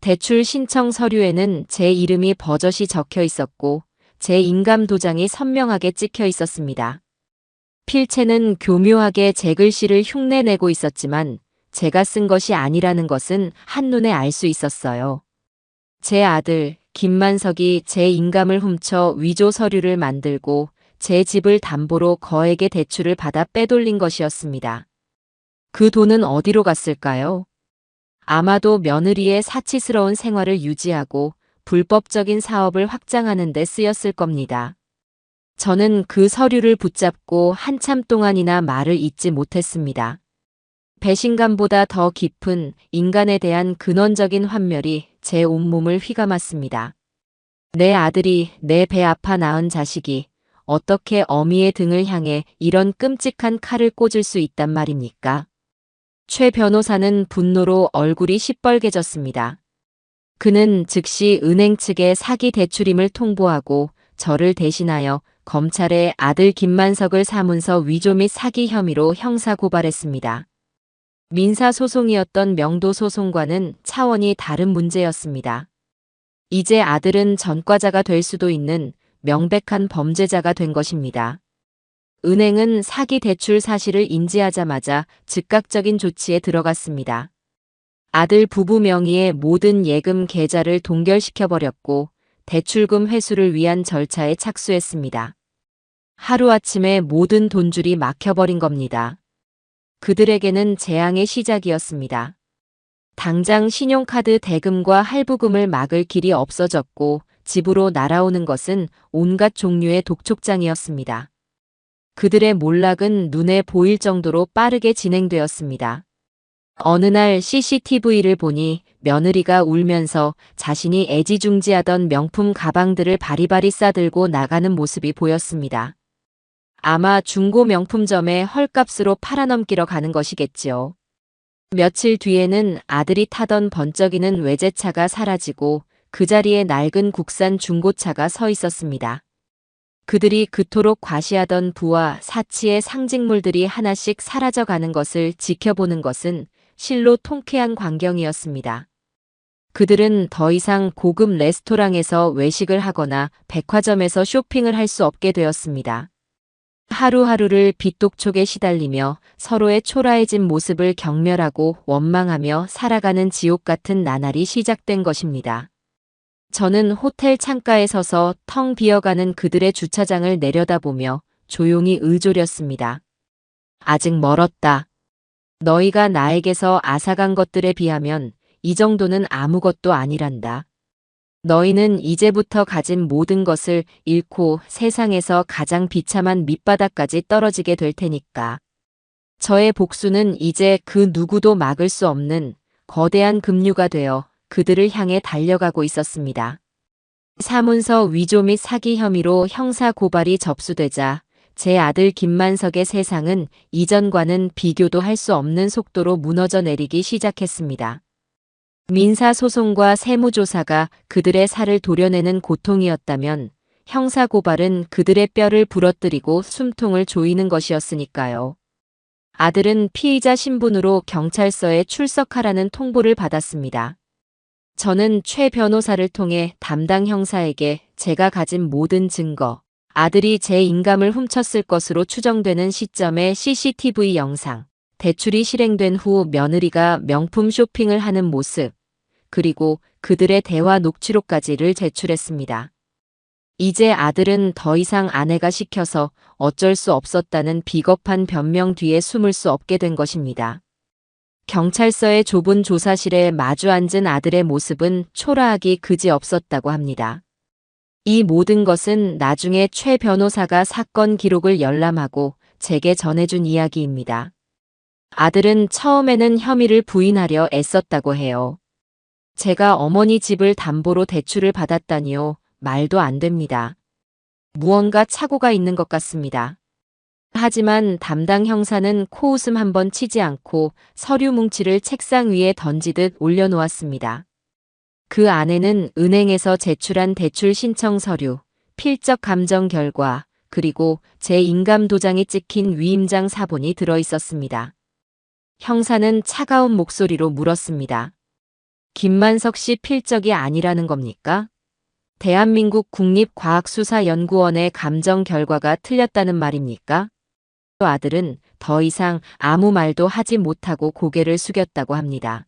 Speaker 1: 대출 신청 서류에는 제 이름이 버젓이 적혀 있었고 제 인감 도장이 선명하게 찍혀 있었습니다. 필체는 교묘하게 제 글씨를 흉내내고 있었지만 제가 쓴 것이 아니라는 것은 한눈에 알 수 있었어요. 제 아들 김만석이 제 인감을 훔쳐 위조 서류를 만들고 제 집을 담보로 거액의 대출을 받아 빼돌린 것이었습니다. 그 돈은 어디로 갔을까요? 아마도 며느리의 사치스러운 생활을 유지하고 불법적인 사업을 확장하는 데 쓰였을 겁니다. 저는 그 서류를 붙잡고 한참 동안이나 말을 잇지 못했습니다. 배신감보다 더 깊은 인간에 대한 근원적인 환멸이 제 온몸을 휘감았습니다. 내 아들이 내 배 아파 낳은 자식이 어떻게 어미의 등을 향해 이런 끔찍한 칼을 꽂을 수 있단 말입니까? 최 변호사는 분노로 얼굴이 시뻘개졌습니다. 그는 즉시 은행 측에 사기 대출임을 통보하고 저를 대신하여 검찰에 아들 김만석을 사문서 위조 및 사기 혐의로 형사고발했습니다. 민사소송이었던 명도소송과는 차원이 다른 문제였습니다. 이제 아들은 전과자가 될 수도 있는 명백한 범죄자가 된 것입니다. 은행은 사기 대출 사실을 인지하자마자 즉각적인 조치에 들어갔습니다. 아들 부부 명의의 모든 예금 계좌를 동결시켜버렸고 대출금 회수를 위한 절차에 착수했습니다. 하루아침에 모든 돈줄이 막혀버린 겁니다. 그들에게는 재앙의 시작이었습니다. 당장 신용카드 대금과 할부금을 막을 길이 없어졌고 집으로 날아오는 것은 온갖 종류의 독촉장이었습니다. 그들의 몰락은 눈에 보일 정도로 빠르게 진행되었습니다. 어느 날 CCTV를 보니 며느리가 울면서 자신이 애지중지하던 명품 가방들을 바리바리 싸들고 나가는 모습이 보였습니다. 아마 중고 명품점에 헐값으로 팔아넘기러 가는 것이겠지요. 며칠 뒤에는 아들이 타던 번쩍이는 외제차가 사라지고 그 자리에 낡은 국산 중고차가 서 있었습니다. 그들이 그토록 과시하던 부와 사치의 상징물들이 하나씩 사라져가는 것을 지켜보는 것은 실로 통쾌한 광경이었습니다. 그들은 더 이상 고급 레스토랑에서 외식을 하거나 백화점에서 쇼핑을 할 수 없게 되었습니다. 하루하루를 빚독촉에 시달리며 서로의 초라해진 모습을 경멸하고 원망하며 살아가는 지옥 같은 나날이 시작된 것입니다. 저는 호텔 창가에 서서 텅 비어가는 그들의 주차장을 내려다보며 조용히 의졸였습니다. 아직 멀었다. 너희가 나에게서 앗아간 것들에 비하면 이 정도는 아무것도 아니란다. 너희는 이제부터 가진 모든 것을 잃고 세상에서 가장 비참한 밑바닥까지 떨어지게 될 테니까. 저의 복수는 이제 그 누구도 막을 수 없는 거대한 급류가 되어 그들을 향해 달려가고 있었습니다. 사문서 위조 및 사기 혐의로 형사 고발이 접수되자 제 아들 김만석의 세상은 이전과는 비교도 할 수 없는 속도로 무너져 내리기 시작했습니다. 민사소송과 세무조사가 그들의 살을 도려내는 고통이었다면 형사고발은 그들의 뼈를 부러뜨리고 숨통을 조이는 것이었으니까요. 아들은 피의자 신분으로 경찰서에 출석하라는 통보를 받았습니다. 저는 최 변호사를 통해 담당 형사에게 제가 가진 모든 증거, 아들이 제 인감을 훔쳤을 것으로 추정되는 시점의 CCTV 영상, 대출이 실행된 후 며느리가 명품 쇼핑을 하는 모습, 그리고 그들의 대화 녹취록까지를 제출했습니다. 이제 아들은 더 이상 아내가 시켜서 어쩔 수 없었다는 비겁한 변명 뒤에 숨을 수 없게 된 것입니다. 경찰서의 좁은 조사실에 마주 앉은 아들의 모습은 초라하기 그지없었다고 합니다. 이 모든 것은 나중에 최 변호사가 사건 기록을 열람하고 제게 전해준 이야기입니다. 아들은 처음에는 혐의를 부인하려 애썼다고 해요. 제가 어머니 집을 담보로 대출을 받았다니요. 말도 안 됩니다. 무언가 착오가 있는 것 같습니다. 하지만 담당 형사는 코웃음 한번 치지 않고 서류 뭉치를 책상 위에 던지듯 올려놓았습니다. 그 안에는 은행에서 제출한 대출 신청 서류, 필적 감정 결과, 그리고 제 인감 도장이 찍힌 위임장 사본이 들어 있었습니다. 형사는 차가운 목소리로 물었습니다. 김만석 씨 필적이 아니라는 겁니까? 대한민국 국립과학수사연구원의 감정 결과가 틀렸다는 말입니까? 아들은 더 이상 아무 말도 하지 못하고 고개를 숙였다고 합니다.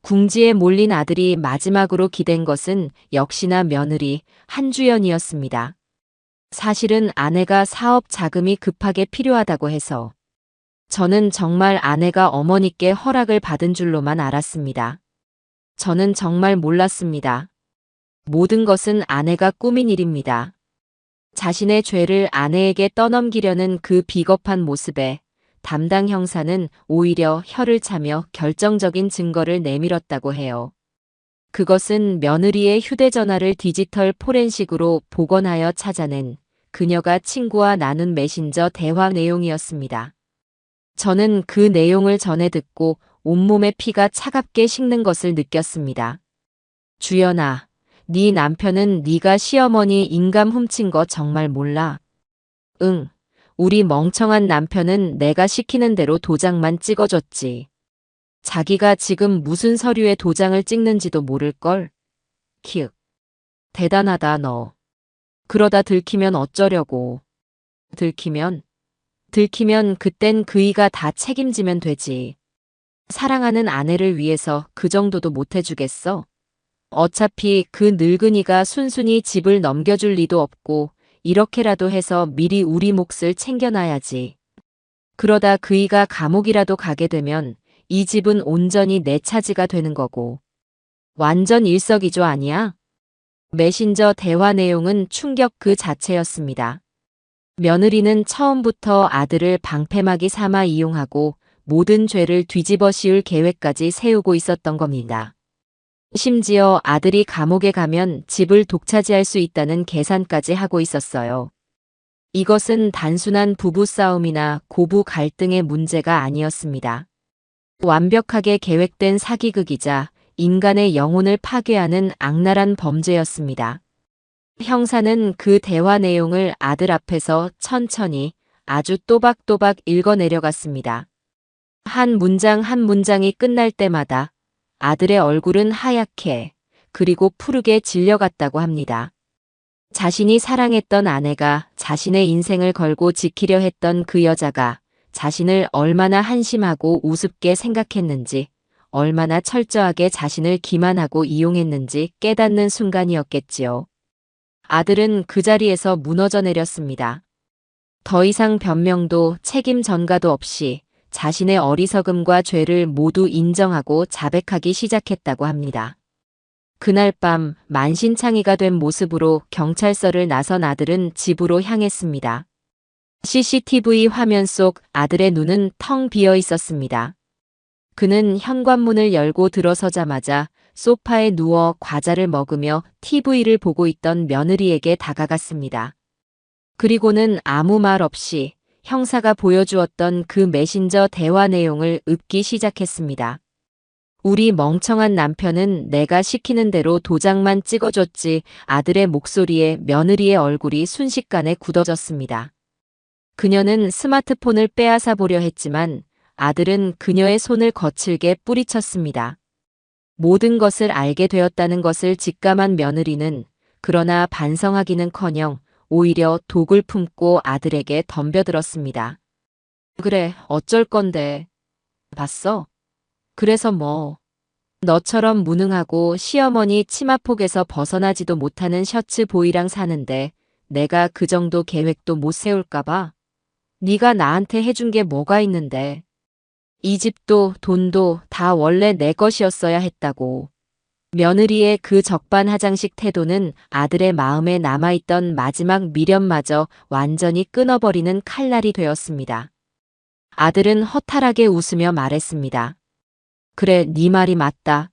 Speaker 1: 궁지에 몰린 아들이 마지막으로 기댄 것은 역시나 며느리 한주연이었습니다. 사실은 아내가 사업 자금이 급하게 필요하다고 해서 저는 정말 아내가 어머니께 허락을 받은 줄로만 알았습니다. 저는 정말 몰랐습니다. 모든 것은 아내가 꾸민 일입니다. 자신의 죄를 아내에게 떠넘기려는 그 비겁한 모습에 담당 형사는 오히려 혀를 차며 결정적인 증거를 내밀었다고 해요. 그것은 며느리의 휴대전화를 디지털 포렌식으로 복원하여 찾아낸 그녀가 친구와 나눈 메신저 대화 내용이었습니다. 저는 그 내용을 전해 듣고 온몸의 피가 차갑게 식는 것을 느꼈습니다. 주연아, 네 남편은 네가 시어머니 인감 훔친 거 정말 몰라? 응, 우리 멍청한 남편은 내가 시키는 대로 도장만 찍어줬지. 자기가 지금 무슨 서류에 도장을 찍는지도 모를걸? 키읔. 대단하다 너. 그러다 들키면 어쩌려고. 들키면? 들키면 그땐 그이가 다 책임지면 되지. 사랑하는 아내를 위해서 그 정도도 못 해주겠어? 어차피 그 늙은이가 순순히 집을 넘겨줄 리도 없고 이렇게라도 해서 미리 우리 몫을 챙겨놔야지. 그러다 그이가 감옥이라도 가게 되면 이 집은 온전히 내 차지가 되는 거고. 완전 일석이조 아니야? 메신저 대화 내용은 충격 그 자체였습니다. 며느리는 처음부터 아들을 방패막이 삼아 이용하고 모든 죄를 뒤집어 씌울 계획까지 세우고 있었던 겁니다. 심지어 아들이 감옥에 가면 집을 독차지할 수 있다는 계산까지 하고 있었어요. 이것은 단순한 부부싸움이나 고부 갈등의 문제가 아니었습니다. 완벽하게 계획된 사기극이자 인간의 영혼을 파괴하는 악랄한 범죄였습니다. 형사는 그 대화 내용을 아들 앞에서 천천히 아주 또박또박 읽어내려갔습니다. 한 문장 한 문장이 끝날 때마다 아들의 얼굴은 하얗게 그리고 푸르게 질려갔다고 합니다. 자신이 사랑했던 아내가 자신의 인생을 걸고 지키려 했던 그 여자가 자신을 얼마나 한심하고 우습게 생각했는지, 얼마나 철저하게 자신을 기만하고 이용했는지 깨닫는 순간이었겠지요. 아들은 그 자리에서 무너져 내렸습니다. 더 이상 변명도 책임 전가도 없이 자신의 어리석음과 죄를 모두 인정하고 자백하기 시작했다고 합니다. 그날 밤 만신창이가 된 모습으로 경찰서를 나선 아들은 집으로 향했습니다. CCTV 화면 속 아들의 눈은 텅 비어 있었습니다. 그는 현관문을 열고 들어서자마자 소파에 누워 과자를 먹으며 TV를 보고 있던 며느리에게 다가갔습니다. 그리고는 아무 말 없이 형사가 보여주었던 그 메신저 대화 내용을 읊기 시작했습니다. 우리 멍청한 남편은 내가 시키는 대로 도장만 찍어줬지. 아들의 목소리에 며느리의 얼굴이 순식간에 굳어졌습니다. 그녀는 스마트폰을 빼앗아 보려 했지만 아들은 그녀의 손을 거칠게 뿌리쳤습니다. 모든 것을 알게 되었다는 것을 직감한 며느리는 그러나 반성하기는커녕 오히려 독을 품고 아들에게 덤벼들었습니다. 그래, 어쩔 건데. 봤어? 그래서 뭐. 너처럼 무능하고 시어머니 치마폭에서 벗어나지도 못하는 셔츠 보이랑 사는데 내가 그 정도 계획도 못 세울까봐? 네가 나한테 해준 게 뭐가 있는데. 이 집도 돈도 다 원래 내 것이었어야 했다고. 며느리의 그 적반하장식 태도는 아들의 마음에 남아있던 마지막 미련마저 완전히 끊어버리는 칼날이 되었습니다. 아들은 허탈하게 웃으며 말했습니다. 그래, 네 말이 맞다.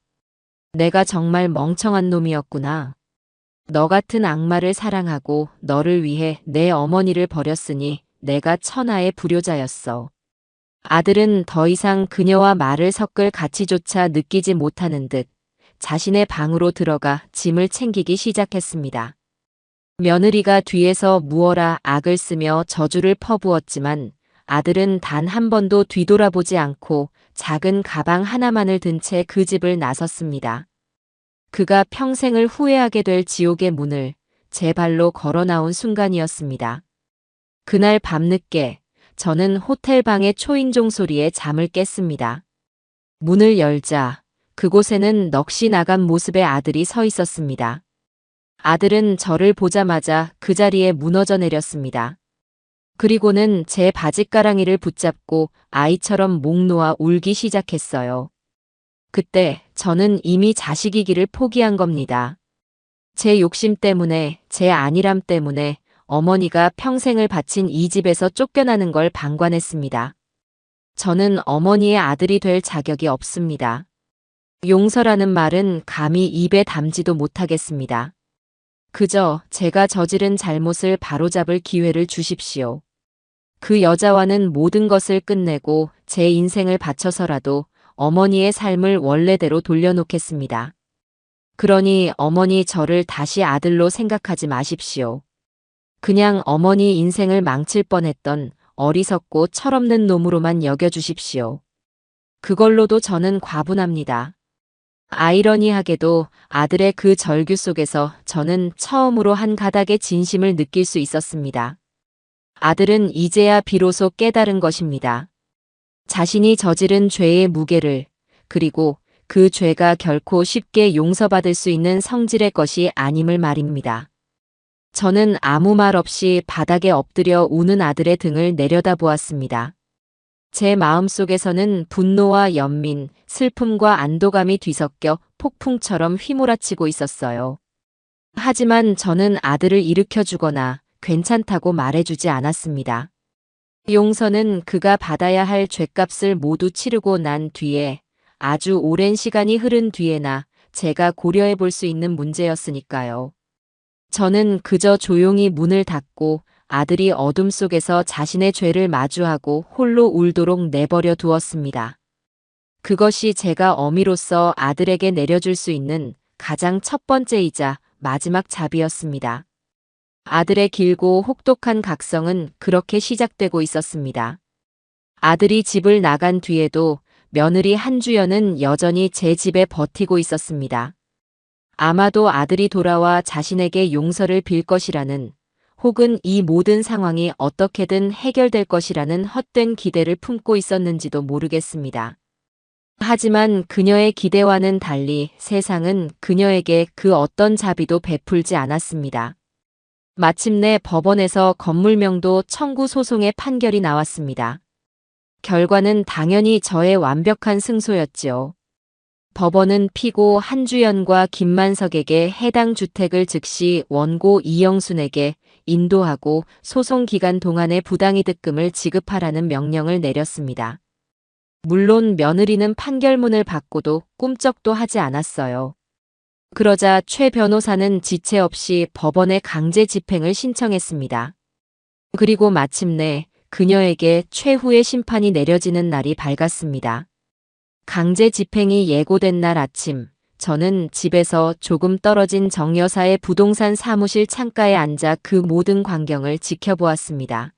Speaker 1: 내가 정말 멍청한 놈이었구나. 너 같은 악마를 사랑하고 너를 위해 내 어머니를 버렸으니 내가 천하의 불효자였어. 아들은 더 이상 그녀와 말을 섞을 가치조차 느끼지 못하는 듯 자신의 방으로 들어가 짐을 챙기기 시작했습니다. 며느리가 뒤에서 무어라 악을 쓰며 저주를 퍼부었지만 아들은 단 한 번도 뒤돌아보지 않고 작은 가방 하나만을 든 채 그 집을 나섰습니다. 그가 평생을 후회하게 될 지옥의 문을 제 발로 걸어 나온 순간이었습니다. 그날 밤늦게 저는 호텔 방의 초인종 소리에 잠을 깼습니다. 문을 열자 그곳에는 넋이 나간 모습의 아들이 서 있었습니다. 아들은 저를 보자마자 그 자리에 무너져 내렸습니다. 그리고는 제 바짓가랑이를 붙잡고 아이처럼 목 놓아 울기 시작했어요. 그때 저는 이미 자식이기를 포기한 겁니다. 제 욕심 때문에, 제 안일함 때문에 어머니가 평생을 바친 이 집에서 쫓겨나는 걸 방관했습니다. 저는 어머니의 아들이 될 자격이 없습니다. 용서라는 말은 감히 입에 담지도 못하겠습니다. 그저 제가 저지른 잘못을 바로잡을 기회를 주십시오. 그 여자와는 모든 것을 끝내고 제 인생을 바쳐서라도 어머니의 삶을 원래대로 돌려놓겠습니다. 그러니 어머니 저를 다시 아들로 생각하지 마십시오. 그냥 어머니 인생을 망칠 뻔했던 어리석고 철없는 놈으로만 여겨주십시오. 그걸로도 저는 과분합니다. 아이러니하게도 아들의 그 절규 속에서 저는 처음으로 한 가닥의 진심을 느낄 수 있었습니다. 아들은 이제야 비로소 깨달은 것입니다. 자신이 저지른 죄의 무게를, 그리고 그 죄가 결코 쉽게 용서받을 수 있는 성질의 것이 아님을 말입니다. 저는 아무 말 없이 바닥에 엎드려 우는 아들의 등을 내려다보았습니다. 제 마음속에서는 분노와 연민, 슬픔과 안도감이 뒤섞여 폭풍처럼 휘몰아치고 있었어요. 하지만 저는 아들을 일으켜주거나 괜찮다고 말해주지 않았습니다. 용서는 그가 받아야 할 죗값을 모두 치르고 난 뒤에, 아주 오랜 시간이 흐른 뒤에나 제가 고려해 볼 수 있는 문제였으니까요. 저는 그저 조용히 문을 닫고 아들이 어둠 속에서 자신의 죄를 마주하고 홀로 울도록 내버려 두었습니다. 그것이 제가 어미로서 아들에게 내려줄 수 있는 가장 첫 번째이자 마지막 자비였습니다. 아들의 길고 혹독한 각성은 그렇게 시작되고 있었습니다. 아들이 집을 나간 뒤에도 며느리 한주연은 여전히 제 집에 버티고 있었습니다. 아마도 아들이 돌아와 자신에게 용서를 빌 것이라는, 혹은 이 모든 상황이 어떻게든 해결될 것이라는 헛된 기대를 품고 있었는지도 모르겠습니다. 하지만 그녀의 기대와는 달리 세상은 그녀에게 그 어떤 자비도 베풀지 않았습니다. 마침내 법원에서 건물명도 청구 소송의 판결이 나왔습니다. 결과는 당연히 저의 완벽한 승소였지요. 법원은 피고 한주연과 김만석에게 해당 주택을 즉시 원고 이영순에게 인도하고 소송 기간 동안의 부당이득금을 지급하라는 명령을 내렸습니다. 물론 며느리는 판결문을 받고도 꿈쩍도 하지 않았어요. 그러자 최 변호사는 지체 없이 법원에 강제 집행을 신청했습니다. 그리고 마침내 그녀에게 최후의 심판이 내려지는 날이 밝았습니다. 강제 집행이 예고된 날 아침, 저는 집에서 조금 떨어진 정 여사의 부동산 사무실 창가에 앉아 그 모든 광경을 지켜보았습니다.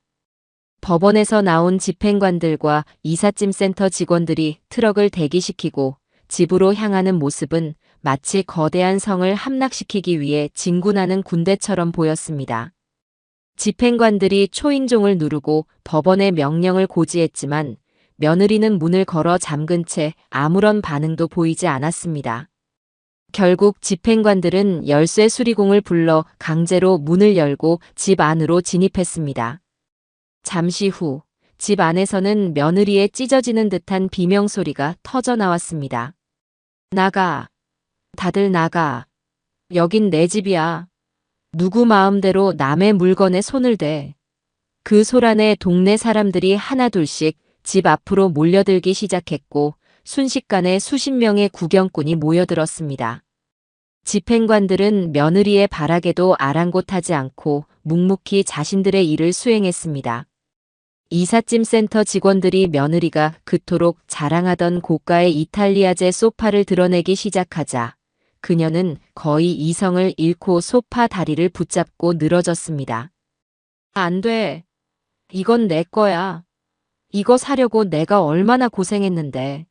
Speaker 1: 법원에서 나온 집행관들과 이삿짐센터 직원들이 트럭을 대기시키고 집으로 향하는 모습은 마치 거대한 성을 함락시키기 위해 진군하는 군대처럼 보였습니다. 집행관들이 초인종을 누르고 법원의 명령을 고지했지만 며느리는 문을 걸어 잠근 채 아무런 반응도 보이지 않았습니다. 결국 집행관들은 열쇠 수리공을 불러 강제로 문을 열고 집 안으로 진입했습니다. 잠시 후 집 안에서는 며느리의 찢어지는 듯한 비명소리가 터져 나왔습니다. 나가. 다들 나가. 여긴 내 집이야. 누구 마음대로 남의 물건에 손을 대. 그 소란에 동네 사람들이 하나둘씩 집 앞으로 몰려들기 시작했고 순식간에 수십 명의 구경꾼이 모여들었습니다. 집행관들은 며느리의 발악에도 아랑곳하지 않고 묵묵히 자신들의 일을 수행했습니다. 이삿짐센터 직원들이 며느리가 그토록 자랑하던 고가의 이탈리아제 소파를 드러내기 시작하자 그녀는 거의 이성을 잃고 소파 다리를 붙잡고 늘어졌습니다. 안 돼. 이건 내 거야. 이거 사려고 내가 얼마나 고생했는데.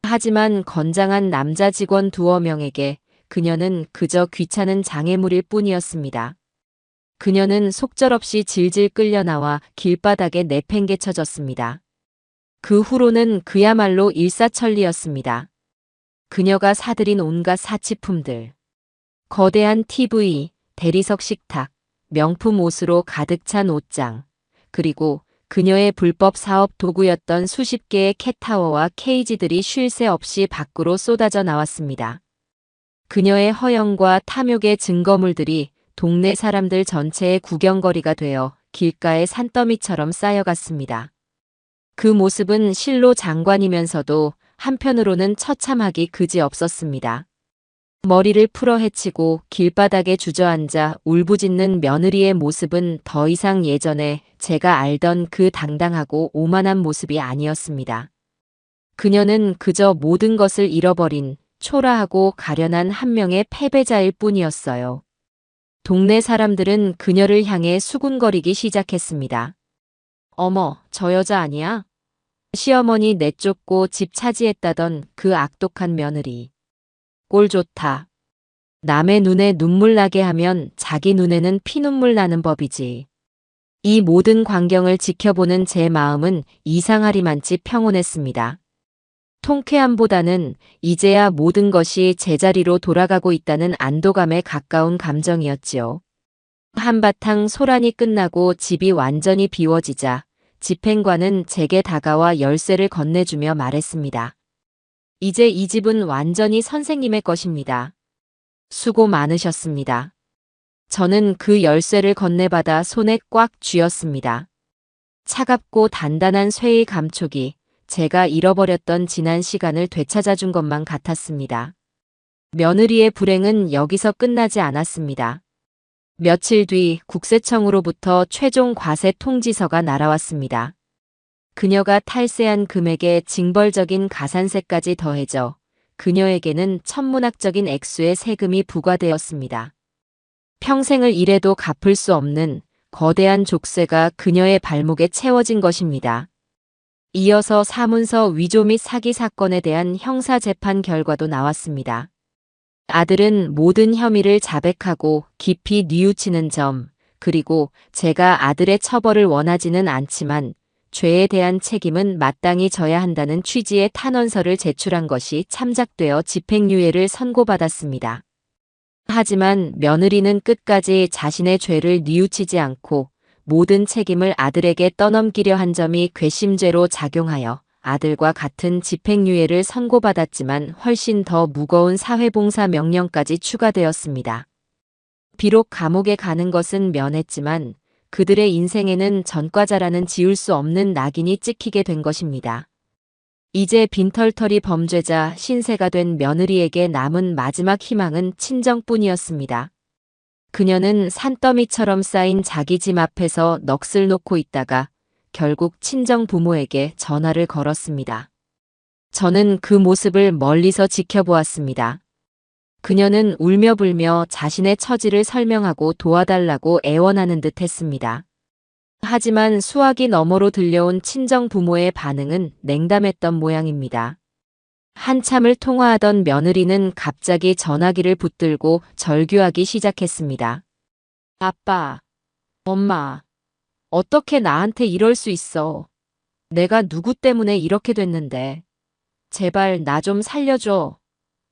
Speaker 1: 하지만 건장한 남자 직원 두어 명에게 그녀는 그저 귀찮은 장애물일 뿐이었습니다. 그녀는 속절없이 질질 끌려나와 길바닥에 내팽개쳐졌습니다. 그 후로는 그야말로 일사천리였습니다. 그녀가 사들인 온갖 사치품들, 거대한 TV, 대리석 식탁, 명품 옷으로 가득 찬 옷장, 그리고 그녀의 불법 사업 도구였던 수십 개의 캣타워와 케이지들이 쉴 새 없이 밖으로 쏟아져 나왔습니다. 그녀의 허영과 탐욕의 증거물들이 동네 사람들 전체의 구경거리가 되어 길가의 산더미처럼 쌓여갔습니다. 그 모습은 실로 장관이면서도 한편으로는 처참하기 그지없었습니다. 머리를 풀어 헤치고 길바닥에 주저앉아 울부짖는 며느리의 모습은 더 이상 예전에 제가 알던 그 당당하고 오만한 모습이 아니었습니다. 그녀는 그저 모든 것을 잃어버린 초라하고 가련한 한 명의 패배자일 뿐이었어요. 동네 사람들은 그녀를 향해 수군거리기 시작했습니다. 어머, 저 여자 아니야? 시어머니 내쫓고 집 차지했다던 그 악독한 며느리. 꼴 좋다. 남의 눈에 눈물 나게 하면 자기 눈에는 피눈물 나는 법이지. 이 모든 광경을 지켜보는 제 마음은 이상하리만치 평온했습니다. 통쾌함보다는 이제야 모든 것이 제자리로 돌아가고 있다는 안도감에 가까운 감정이었지요. 한바탕 소란이 끝나고 집이 완전히 비워지자 집행관은 제게 다가와 열쇠를 건네주며 말했습니다. 이제 이 집은 완전히 선생님의 것입니다. 수고 많으셨습니다. 저는 그 열쇠를 건네받아 손에 꽉 쥐었습니다. 차갑고 단단한 쇠의 감촉이 제가 잃어버렸던 지난 시간을 되찾아준 것만 같았습니다. 며느리의 불행은 여기서 끝나지 않았습니다. 며칠 뒤 국세청으로부터 최종 과세 통지서가 날아왔습니다. 그녀가 탈세한 금액에 징벌적인 가산세까지 더해져 그녀에게는 천문학적인 액수의 세금이 부과되었습니다. 평생을 일해도 갚을 수 없는 거대한 족쇄가 그녀의 발목에 채워진 것입니다. 이어서 사문서 위조 및 사기 사건에 대한 형사재판 결과도 나왔습니다. 아들은 모든 혐의를 자백하고 깊이 뉘우치는 점, 그리고 제가 아들의 처벌을 원하지는 않지만 죄에 대한 책임은 마땅히 져야 한다는 취지의 탄원서를 제출한 것이 참작되어 집행유예를 선고받았습니다. 하지만 며느리는 끝까지 자신의 죄를 뉘우치지 않고 모든 책임을 아들에게 떠넘기려 한 점이 괘씸죄로 작용하여 아들과 같은 집행유예를 선고받았지만 훨씬 더 무거운 사회봉사 명령까지 추가되었습니다. 비록 감옥에 가는 것은 면했지만 그들의 인생에는 전과자라는 지울 수 없는 낙인이 찍히게 된 것입니다. 이제 빈털터리 범죄자 신세가 된 며느리에게 남은 마지막 희망은 친정뿐이었습니다. 그녀는 산더미처럼 쌓인 자기 짐 앞에서 넋을 놓고 있다가 결국 친정 부모에게 전화를 걸었습니다. 저는 그 모습을 멀리서 지켜보았습니다. 그녀는 울며불며 자신의 처지를 설명하고 도와달라고 애원하는 듯 했습니다. 하지만 수화기 너머로 들려온 친정 부모의 반응은 냉담했던 모양입니다. 한참을 통화하던 며느리는 갑자기 전화기를 붙들고 절규하기 시작했습니다. 아빠, 엄마, 어떻게 나한테 이럴 수 있어? 내가 누구 때문에 이렇게 됐는데. 제발 나 좀 살려줘.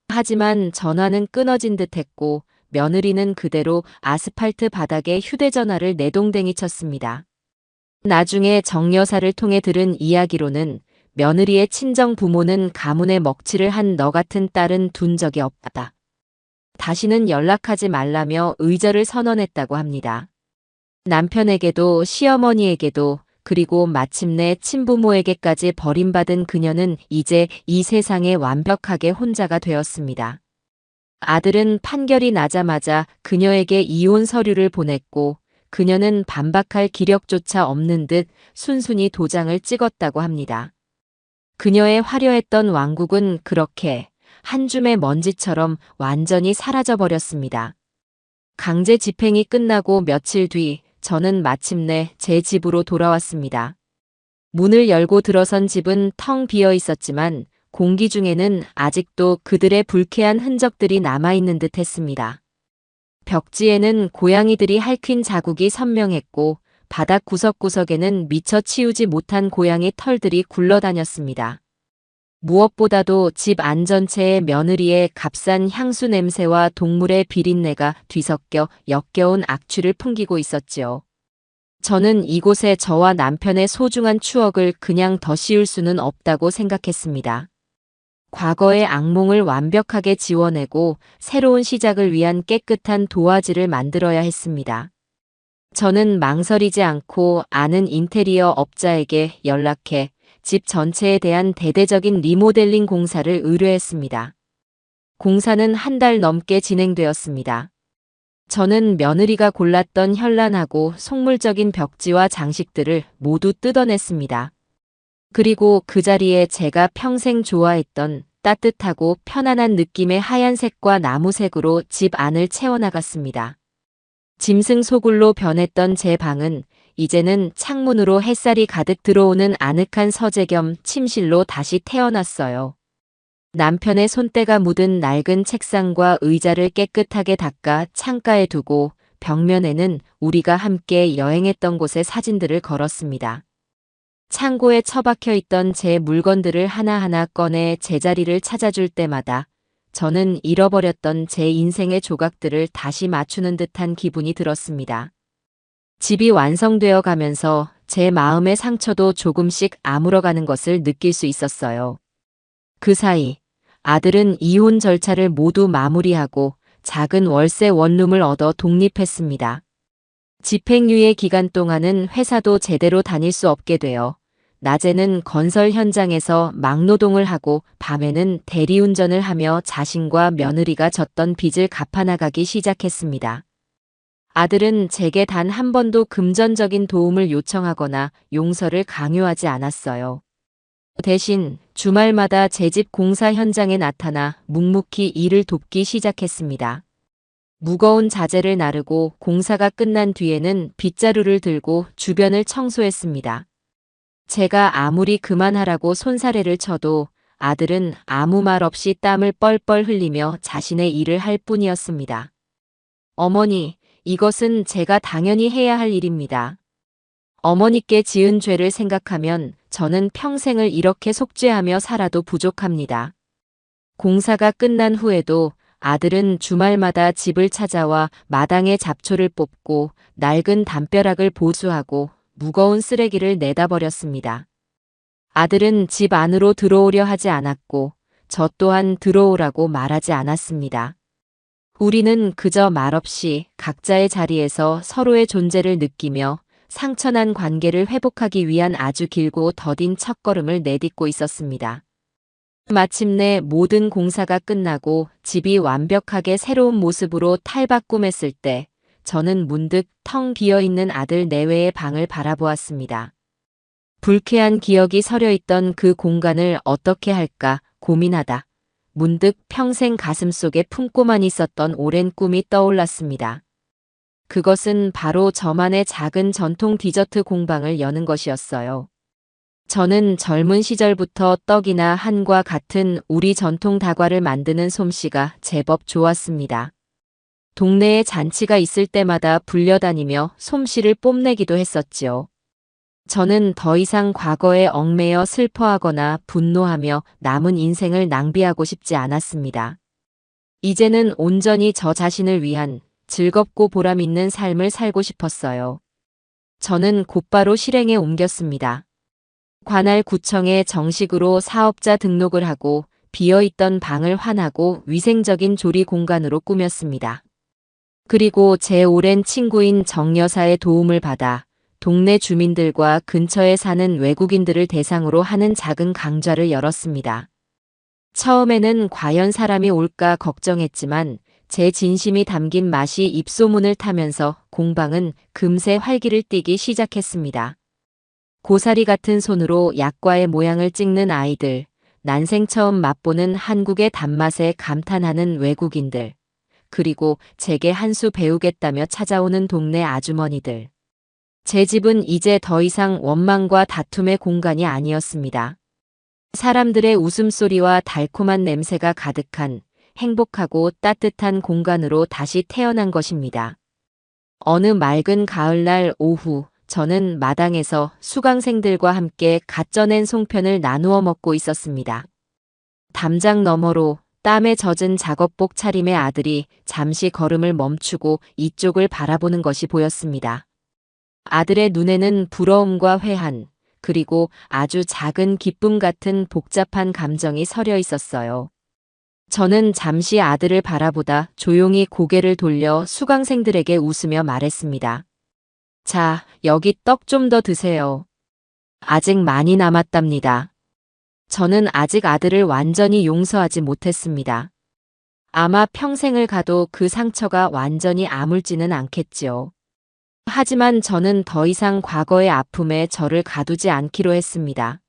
Speaker 1: 하지만 전화는 끊어진 듯 했고 며느리는 그대로 아스팔트 바닥에 휴대전화를 내동댕이 쳤습니다. 나중에 정 여사를 통해 들은 이야기로는 며느리의 친정 부모는 가문에 먹칠을 한 너 같은 딸은 둔 적이 없다. 다시는 연락하지 말라며 의절을 선언했다고 합니다. 남편에게도 시어머니에게도 그리고 마침내 친부모에게까지 버림받은 그녀는 이제 이 세상에 완벽하게 혼자가 되었습니다. 아들은 판결이 나자마자 그녀에게 이혼 서류를 보냈고 그녀는 반박할 기력조차 없는 듯 순순히 도장을 찍었다고 합니다. 그녀의 화려했던 왕국은 그렇게 한 줌의 먼지처럼 완전히 사라져버렸습니다. 강제 집행이 끝나고 며칠 뒤 저는 마침내 제 집으로 돌아왔습니다. 문을 열고 들어선 집은 텅 비어 있었지만 공기 중에는 아직도 그들의 불쾌한 흔적들이 남아있는 듯 했습니다. 벽지에는 고양이들이 핥힌 자국이 선명했고 바닥 구석구석에는 미처 치우지 못한 고양이 털들이 굴러다녔습니다. 무엇보다도 집 안 전체에 며느리의 값싼 향수 냄새와 동물의 비린내가 뒤섞여 역겨운 악취를 풍기고 있었지요. 저는 이곳에 저와 남편의 소중한 추억을 그냥 더 씌울 수는 없다고 생각했습니다. 과거의 악몽을 완벽하게 지워내고 새로운 시작을 위한 깨끗한 도화지를 만들어야 했습니다. 저는 망설이지 않고 아는 인테리어 업자에게 연락해 집 전체에 대한 대대적인 리모델링 공사를 의뢰했습니다. 공사는 한 달 넘게 진행되었습니다. 저는 며느리가 골랐던 현란하고 속물적인 벽지와 장식들을 모두 뜯어냈습니다. 그리고 그 자리에 제가 평생 좋아했던 따뜻하고 편안한 느낌의 하얀색과 나무색으로 집 안을 채워나갔습니다. 짐승 소굴로 변했던 제 방은 이제는 창문으로 햇살이 가득 들어오는 아늑한 서재 겸 침실로 다시 태어났어요. 남편의 손때가 묻은 낡은 책상과 의자를 깨끗하게 닦아 창가에 두고 벽면에는 우리가 함께 여행했던 곳의 사진들을 걸었습니다. 창고에 처박혀 있던 제 물건들을 하나하나 꺼내 제자리를 찾아줄 때마다 저는 잃어버렸던 제 인생의 조각들을 다시 맞추는 듯한 기분이 들었습니다. 집이 완성되어 가면서 제 마음의 상처도 조금씩 아물어가는 것을 느낄 수 있었어요. 그 사이 아들은 이혼 절차를 모두 마무리하고 작은 월세 원룸을 얻어 독립했습니다. 집행유예 기간 동안은 회사도 제대로 다닐 수 없게 되어 낮에는 건설 현장에서 막노동을 하고 밤에는 대리운전을 하며 자신과 며느리가 졌던 빚을 갚아나가기 시작했습니다. 아들은 제게 단 한 번도 금전적인 도움을 요청하거나 용서를 강요하지 않았어요. 대신 주말마다 제 집 공사 현장에 나타나 묵묵히 일을 돕기 시작했습니다. 무거운 자재를 나르고 공사가 끝난 뒤에는 빗자루를 들고 주변을 청소했습니다. 제가 아무리 그만하라고 손사래를 쳐도 아들은 아무 말 없이 땀을 뻘뻘 흘리며 자신의 일을 할 뿐이었습니다. 어머니, 이것은 제가 당연히 해야 할 일입니다. 어머니께 지은 죄를 생각하면 저는 평생을 이렇게 속죄하며 살아도 부족합니다. 공사가 끝난 후에도 아들은 주말마다 집을 찾아와 마당에 잡초를 뽑고 낡은 담벼락을 보수하고 무거운 쓰레기를 내다 버렸습니다. 아들은 집 안으로 들어오려 하지 않았고 저 또한 들어오라고 말하지 않았습니다. 우리는 그저 말없이 각자의 자리에서 서로의 존재를 느끼며 상처난 관계를 회복하기 위한 아주 길고 더딘 첫걸음을 내딛고 있었습니다. 마침내 모든 공사가 끝나고 집이 완벽하게 새로운 모습으로 탈바꿈했을 때 저는 문득 텅 비어있는 아들 내외의 방을 바라보았습니다. 불쾌한 기억이 서려있던 그 공간을 어떻게 할까 고민하다 문득 평생 가슴속에 품고만 있었던 오랜 꿈이 떠올랐습니다. 그것은 바로 저만의 작은 전통 디저트 공방을 여는 것이었어요. 저는 젊은 시절부터 떡이나 한과 같은 우리 전통 다과를 만드는 솜씨가 제법 좋았습니다. 동네에 잔치가 있을 때마다 불려다니며 솜씨를 뽐내기도 했었지요. 저는 더 이상 과거에 얽매여 슬퍼하거나 분노하며 남은 인생을 낭비하고 싶지 않았습니다. 이제는 온전히 저 자신을 위한 즐겁고 보람 있는 삶을 살고 싶었어요. 저는 곧바로 실행에 옮겼습니다. 관할 구청에 정식으로 사업자 등록을 하고 비어있던 방을 환하고 위생적인 조리 공간으로 꾸몄습니다. 그리고 제 오랜 친구인 정 여사의 도움을 받아 동네 주민들과 근처에 사는 외국인들을 대상으로 하는 작은 강좌를 열었습니다. 처음에는 과연 사람이 올까 걱정했지만 제 진심이 담긴 맛이 입소문을 타면서 공방은 금세 활기를 띠기 시작했습니다. 고사리 같은 손으로 약과의 모양을 찍는 아이들, 난생 처음 맛보는 한국의 단맛에 감탄하는 외국인들, 그리고 제게 한 수 배우겠다며 찾아오는 동네 아주머니들. 제 집은 이제 더 이상 원망과 다툼의 공간이 아니었습니다. 사람들의 웃음소리와 달콤한 냄새가 가득한 행복하고 따뜻한 공간으로 다시 태어난 것입니다. 어느 맑은 가을날 오후, 저는 마당에서 수강생들과 함께 갓 쪄낸 송편을 나누어 먹고 있었습니다. 담장 너머로 땀에 젖은 작업복 차림의 아들이 잠시 걸음을 멈추고 이쪽을 바라보는 것이 보였습니다. 아들의 눈에는 부러움과 회한, 그리고 아주 작은 기쁨 같은 복잡한 감정이 서려 있었어요. 저는 잠시 아들을 바라보다 조용히 고개를 돌려 수강생들에게 웃으며 말했습니다. 자, 여기 떡 좀 더 드세요. 아직 많이 남았답니다. 저는 아직 아들을 완전히 용서하지 못했습니다. 아마 평생을 가도 그 상처가 완전히 아물지는 않겠지요. 하지만 저는 더 이상 과거의 아픔에 저를 가두지 않기로 했습니다.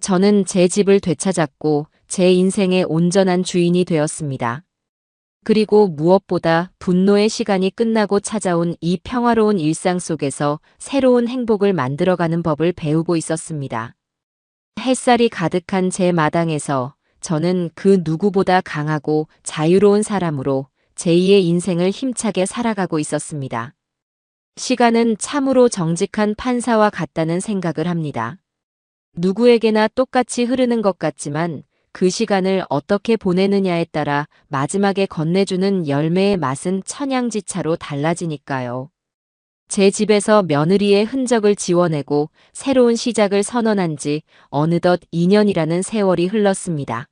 Speaker 1: 저는 제 집을 되찾았고 제 인생의 온전한 주인이 되었습니다. 그리고 무엇보다 분노의 시간이 끝나고 찾아온 이 평화로운 일상 속에서 새로운 행복을 만들어가는 법을 배우고 있었습니다. 햇살이 가득한 제 마당에서 저는 그 누구보다 강하고 자유로운 사람으로 제2의 인생을 힘차게 살아가고 있었습니다. 시간은 참으로 정직한 판사와 같다는 생각을 합니다. 누구에게나 똑같이 흐르는 것 같지만 그 시간을 어떻게 보내느냐에 따라 마지막에 건네주는 열매의 맛은 천양지차로 달라지니까요. 제 집에서 며느리의 흔적을 지워내고 새로운 시작을 선언한 지 어느덧 2년이라는 세월이 흘렀습니다.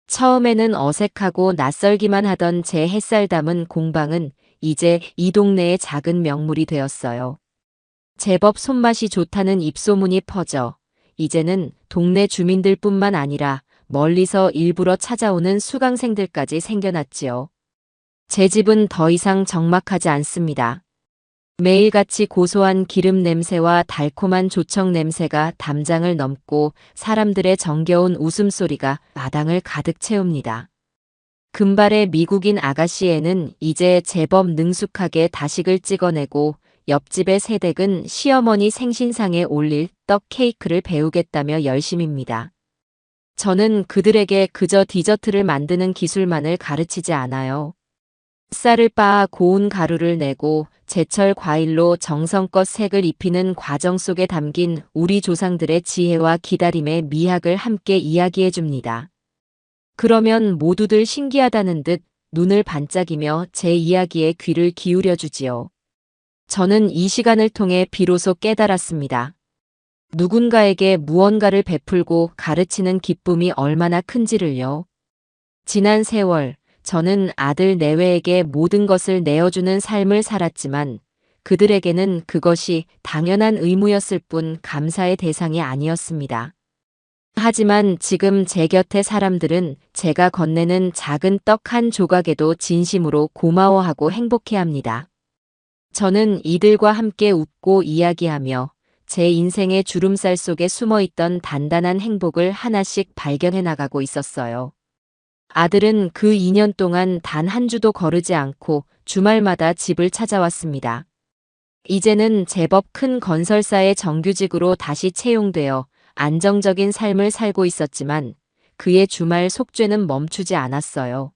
Speaker 1: 처음에는 어색하고 낯설기만 하던 제 햇살 담은 공방은 이제 이 동네의 작은 명물이 되었어요. 제법 손맛이 좋다는 입소문이 퍼져 이제는 동네 주민들뿐만 아니라 멀리서 일부러 찾아오는 수강생들까지 생겨났지요. 제 집은 더 이상 적막하지 않습니다. 매일같이 고소한 기름 냄새와 달콤한 조청 냄새가 담장을 넘고 사람들의 정겨운 웃음소리가 마당을 가득 채웁니다. 금발의 미국인 아가씨애는 이제 제법 능숙하게 다식을 찍어내고 옆집의 새댁은 시어머니 생신상에 올릴 떡 케이크를 배우겠다며 열심입니다. 저는 그들에게 그저 디저트를 만드는 기술만을 가르치지 않아요. 쌀을 빻아 고운 가루를 내고 제철 과일로 정성껏 색을 입히는 과정 속에 담긴 우리 조상들의 지혜와 기다림의 미학을 함께 이야기해 줍니다. 그러면 모두들 신기하다는 듯 눈을 반짝이며 제 이야기에 귀를 기울여 주지요. 저는 이 시간을 통해 비로소 깨달았습니다. 누군가에게 무언가를 베풀고 가르치는 기쁨이 얼마나 큰지를요. 지난 세월, 저는 아들 내외에게 모든 것을 내어주는 삶을 살았지만 그들에게는 그것이 당연한 의무였을 뿐 감사의 대상이 아니었습니다. 하지만 지금 제 곁의 사람들은 제가 건네는 작은 떡 한 조각에도 진심으로 고마워하고 행복해합니다. 저는 이들과 함께 웃고 이야기하며 제 인생의 주름살 속에 숨어있던 단단한 행복을 하나씩 발견해 나가고 있었어요. 아들은 그 2년 동안 단 한 주도 거르지 않고 주말마다 집을 찾아왔습니다. 이제는 제법 큰 건설사의 정규직으로 다시 채용되어 안정적인 삶을 살고 있었지만 그의 주말 속죄는 멈추지 않았어요.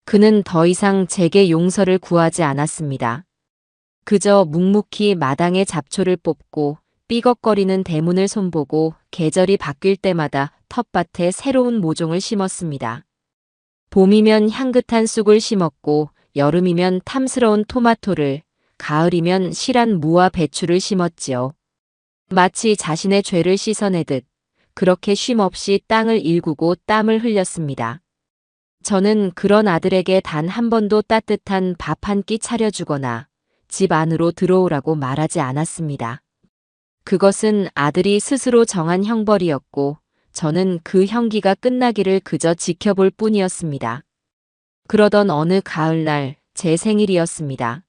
Speaker 1: 그는 더 이상 제게 용서를 구하지 않았습니다. 그저 묵묵히 마당에 잡초를 뽑고 삐걱거리는 대문을 손보고 계절이 바뀔 때마다 텃밭에 새로운 모종을 심었습니다. 봄이면 향긋한 쑥을 심었고 여름이면 탐스러운 토마토를, 가을이면 실한 무와 배추를 심었지요. 마치 자신의 죄를 씻어내듯 그렇게 쉼없이 땅을 일구고 땀을 흘렸습니다. 저는 그런 아들에게 단 한 번도 따뜻한 밥 한 끼 차려주거나 집 안으로 들어오라고 말하지 않았습니다. 그것은 아들이 스스로 정한 형벌이었고 저는 그 형기가 끝나기를 그저 지켜볼 뿐이었습니다. 그러던 어느 가을날 제 생일이었습니다.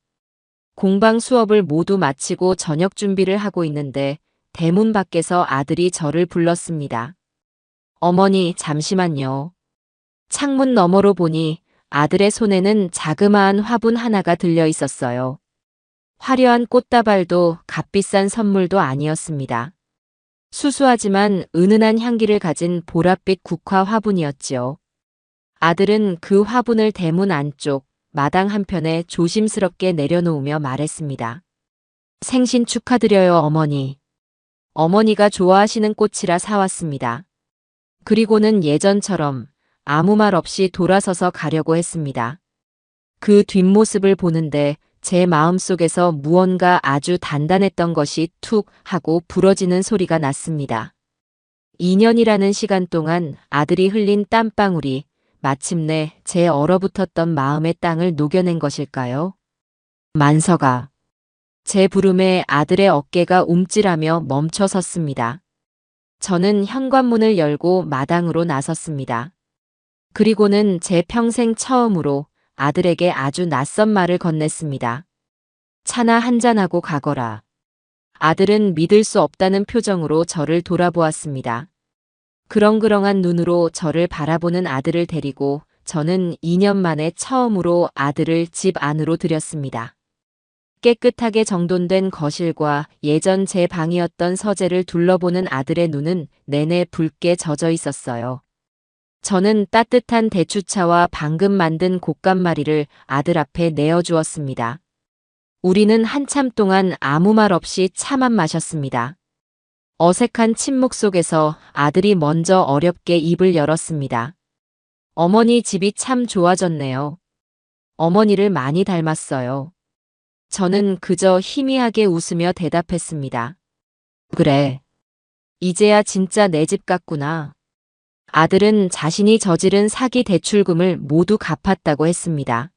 Speaker 1: 공방 수업을 모두 마치고 저녁 준비를 하고 있는데 대문 밖에서 아들이 저를 불렀습니다. 어머니, 잠시만요. 창문 너머로 보니 아들의 손에는 자그마한 화분 하나가 들려 있었어요. 화려한 꽃다발도 값비싼 선물도 아니었습니다. 수수하지만 은은한 향기를 가진 보랏빛 국화 화분이었지요. 아들은 그 화분을 대문 안쪽 마당 한편에 조심스럽게 내려놓으며 말했습니다. 생신 축하드려요, 어머니. 어머니가 좋아하시는 꽃이라 사왔습니다. 그리고는 예전처럼 아무 말 없이 돌아서서 가려고 했습니다. 그 뒷모습을 보는데 제 마음속에서 무언가 아주 단단했던 것이 툭 하고 부러지는 소리가 났습니다. 2년이라는 시간 동안 아들이 흘린 땀방울이 마침내 제 얼어붙었던 마음의 땅을 녹여낸 것일까요? 만서가. 제 부름에 아들의 어깨가 움찔하며 멈춰 섰습니다. 저는 현관문을 열고 마당으로 나섰습니다. 그리고는 제 평생 처음으로 아들에게 아주 낯선 말을 건넸습니다. 차나 한잔하고 가거라. 아들은 믿을 수 없다는 표정으로 저를 돌아보았습니다. 그렁그렁한 눈으로 저를 바라보는 아들을 데리고 저는 2년 만에 처음으로 아들을 집 안으로 들였습니다. 깨끗하게 정돈된 거실과 예전 제 방이었던 서재를 둘러보는 아들의 눈은 내내 붉게 젖어 있었어요. 저는 따뜻한 대추차와 방금 만든 곶감마리를 아들 앞에 내어주었습니다. 우리는 한참 동안 아무 말 없이 차만 마셨습니다. 어색한 침묵 속에서 아들이 먼저 어렵게 입을 열었습니다. 어머니 집이 참 좋아졌네요. 어머니를 많이 닮았어요. 저는 그저 희미하게 웃으며 대답했습니다. 그래. 이제야 진짜 내 집 같구나. 아들은 자신이 저지른 사기 대출금을 모두 갚았다고 했습니다.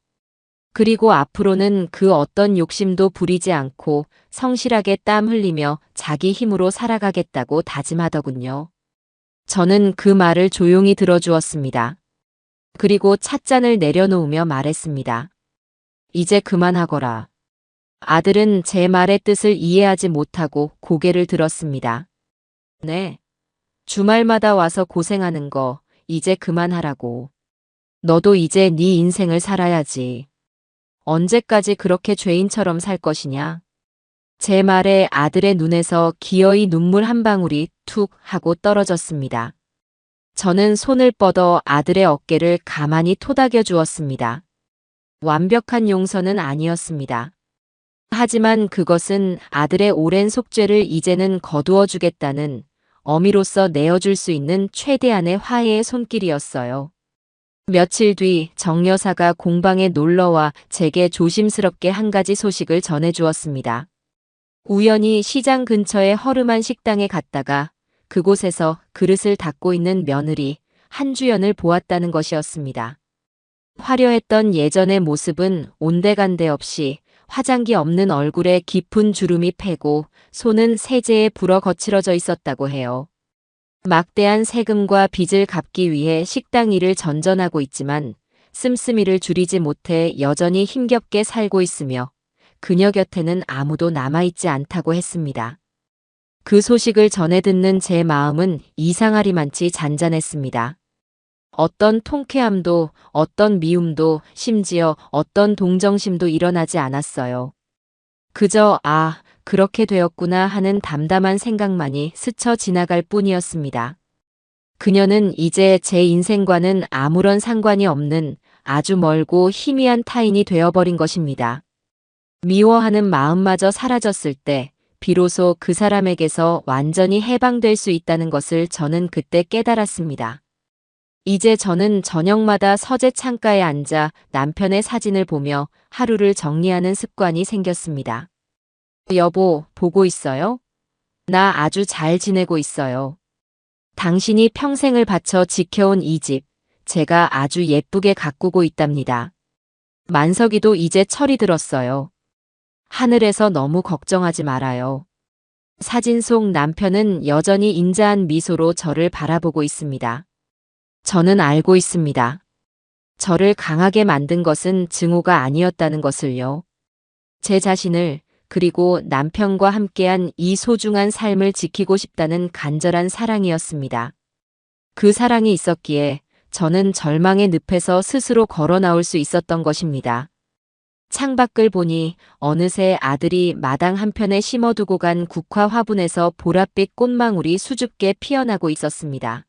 Speaker 1: 그리고 앞으로는 그 어떤 욕심도 부리지 않고 성실하게 땀 흘리며 자기 힘으로 살아가겠다고 다짐하더군요. 저는 그 말을 조용히 들어주었습니다. 그리고 찻잔을 내려놓으며 말했습니다. 이제 그만하거라. 아들은 제 말의 뜻을 이해하지 못하고 고개를 들었습니다. 네. 주말마다 와서 고생하는 거 이제 그만하라고. 너도 이제 네 인생을 살아야지. 언제까지 그렇게 죄인처럼 살 것이냐? 제 말에 아들의 눈에서 기어이 눈물 한 방울이 툭 하고 떨어졌습니다. 저는 손을 뻗어 아들의 어깨를 가만히 토닥여 주었습니다. 완벽한 용서는 아니었습니다. 하지만 그것은 아들의 오랜 속죄를 이제는 거두어 주겠다는 어미로서 내어줄 수 있는 최대한의 화해의 손길이었어요. 며칠 뒤 정 여사가 공방에 놀러와 제게 조심스럽게 한 가지 소식을 전해주었습니다. 우연히 시장 근처의 허름한 식당에 갔다가 그곳에서 그릇을 닦고 있는 며느리 한주연을 보았다는 것이었습니다. 화려했던 예전의 모습은 온데간데 없이 화장기 없는 얼굴에 깊은 주름이 패고 손은 세제에 불어 거칠어져 있었다고 해요. 막대한 세금과 빚을 갚기 위해 식당 일을 전전하고 있지만 씀씀이를 줄이지 못해 여전히 힘겹게 살고 있으며 그녀 곁에는 아무도 남아있지 않다고 했습니다. 그 소식을 전해 듣는 제 마음은 이상하리만치 잔잔했습니다. 어떤 통쾌함도 어떤 미움도 심지어 어떤 동정심도 일어나지 않았어요. 그저 그렇게 되었구나 하는 담담한 생각만이 스쳐 지나갈 뿐이었습니다. 그녀는 이제 제 인생과는 아무런 상관이 없는 아주 멀고 희미한 타인이 되어버린 것입니다. 미워하는 마음마저 사라졌을 때 비로소 그 사람에게서 완전히 해방될 수 있다는 것을 저는 그때 깨달았습니다. 이제 저는 저녁마다 서재 창가에 앉아 남편의 사진을 보며 하루를 정리하는 습관이 생겼습니다. 여보, 보고 있어요? 나 아주 잘 지내고 있어요. 당신이 평생을 바쳐 지켜온 이 집, 제가 아주 예쁘게 가꾸고 있답니다. 만석이도 이제 철이 들었어요. 하늘에서 너무 걱정하지 말아요. 사진 속 남편은 여전히 인자한 미소로 저를 바라보고 있습니다. 저는 알고 있습니다. 저를 강하게 만든 것은 증오가 아니었다는 것을요. 제 자신을 그리고 남편과 함께한 이 소중한 삶을 지키고 싶다는 간절한 사랑이었습니다. 그 사랑이 있었기에 저는 절망의 늪에서 스스로 걸어 나올 수 있었던 것입니다. 창밖을 보니 어느새 아들이 마당 한편에 심어두고 간 국화 화분에서 보랏빛 꽃망울이 수줍게 피어나고 있었습니다.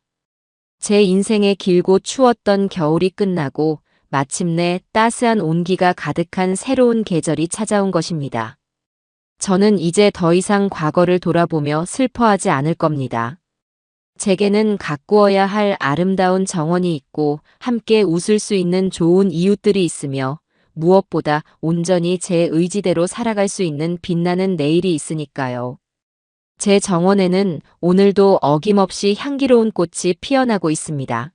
Speaker 1: 제 인생의 길고 추웠던 겨울이 끝나고 마침내 따스한 온기가 가득한 새로운 계절이 찾아온 것입니다. 저는 이제 더 이상 과거를 돌아보며 슬퍼하지 않을 겁니다. 제게는 가꾸어야 할 아름다운 정원이 있고 함께 웃을 수 있는 좋은 이웃들이 있으며 무엇보다 온전히 제 의지대로 살아갈 수 있는 빛나는 내일이 있으니까요. 제 정원에는 오늘도 어김없이 향기로운 꽃이 피어나고 있습니다.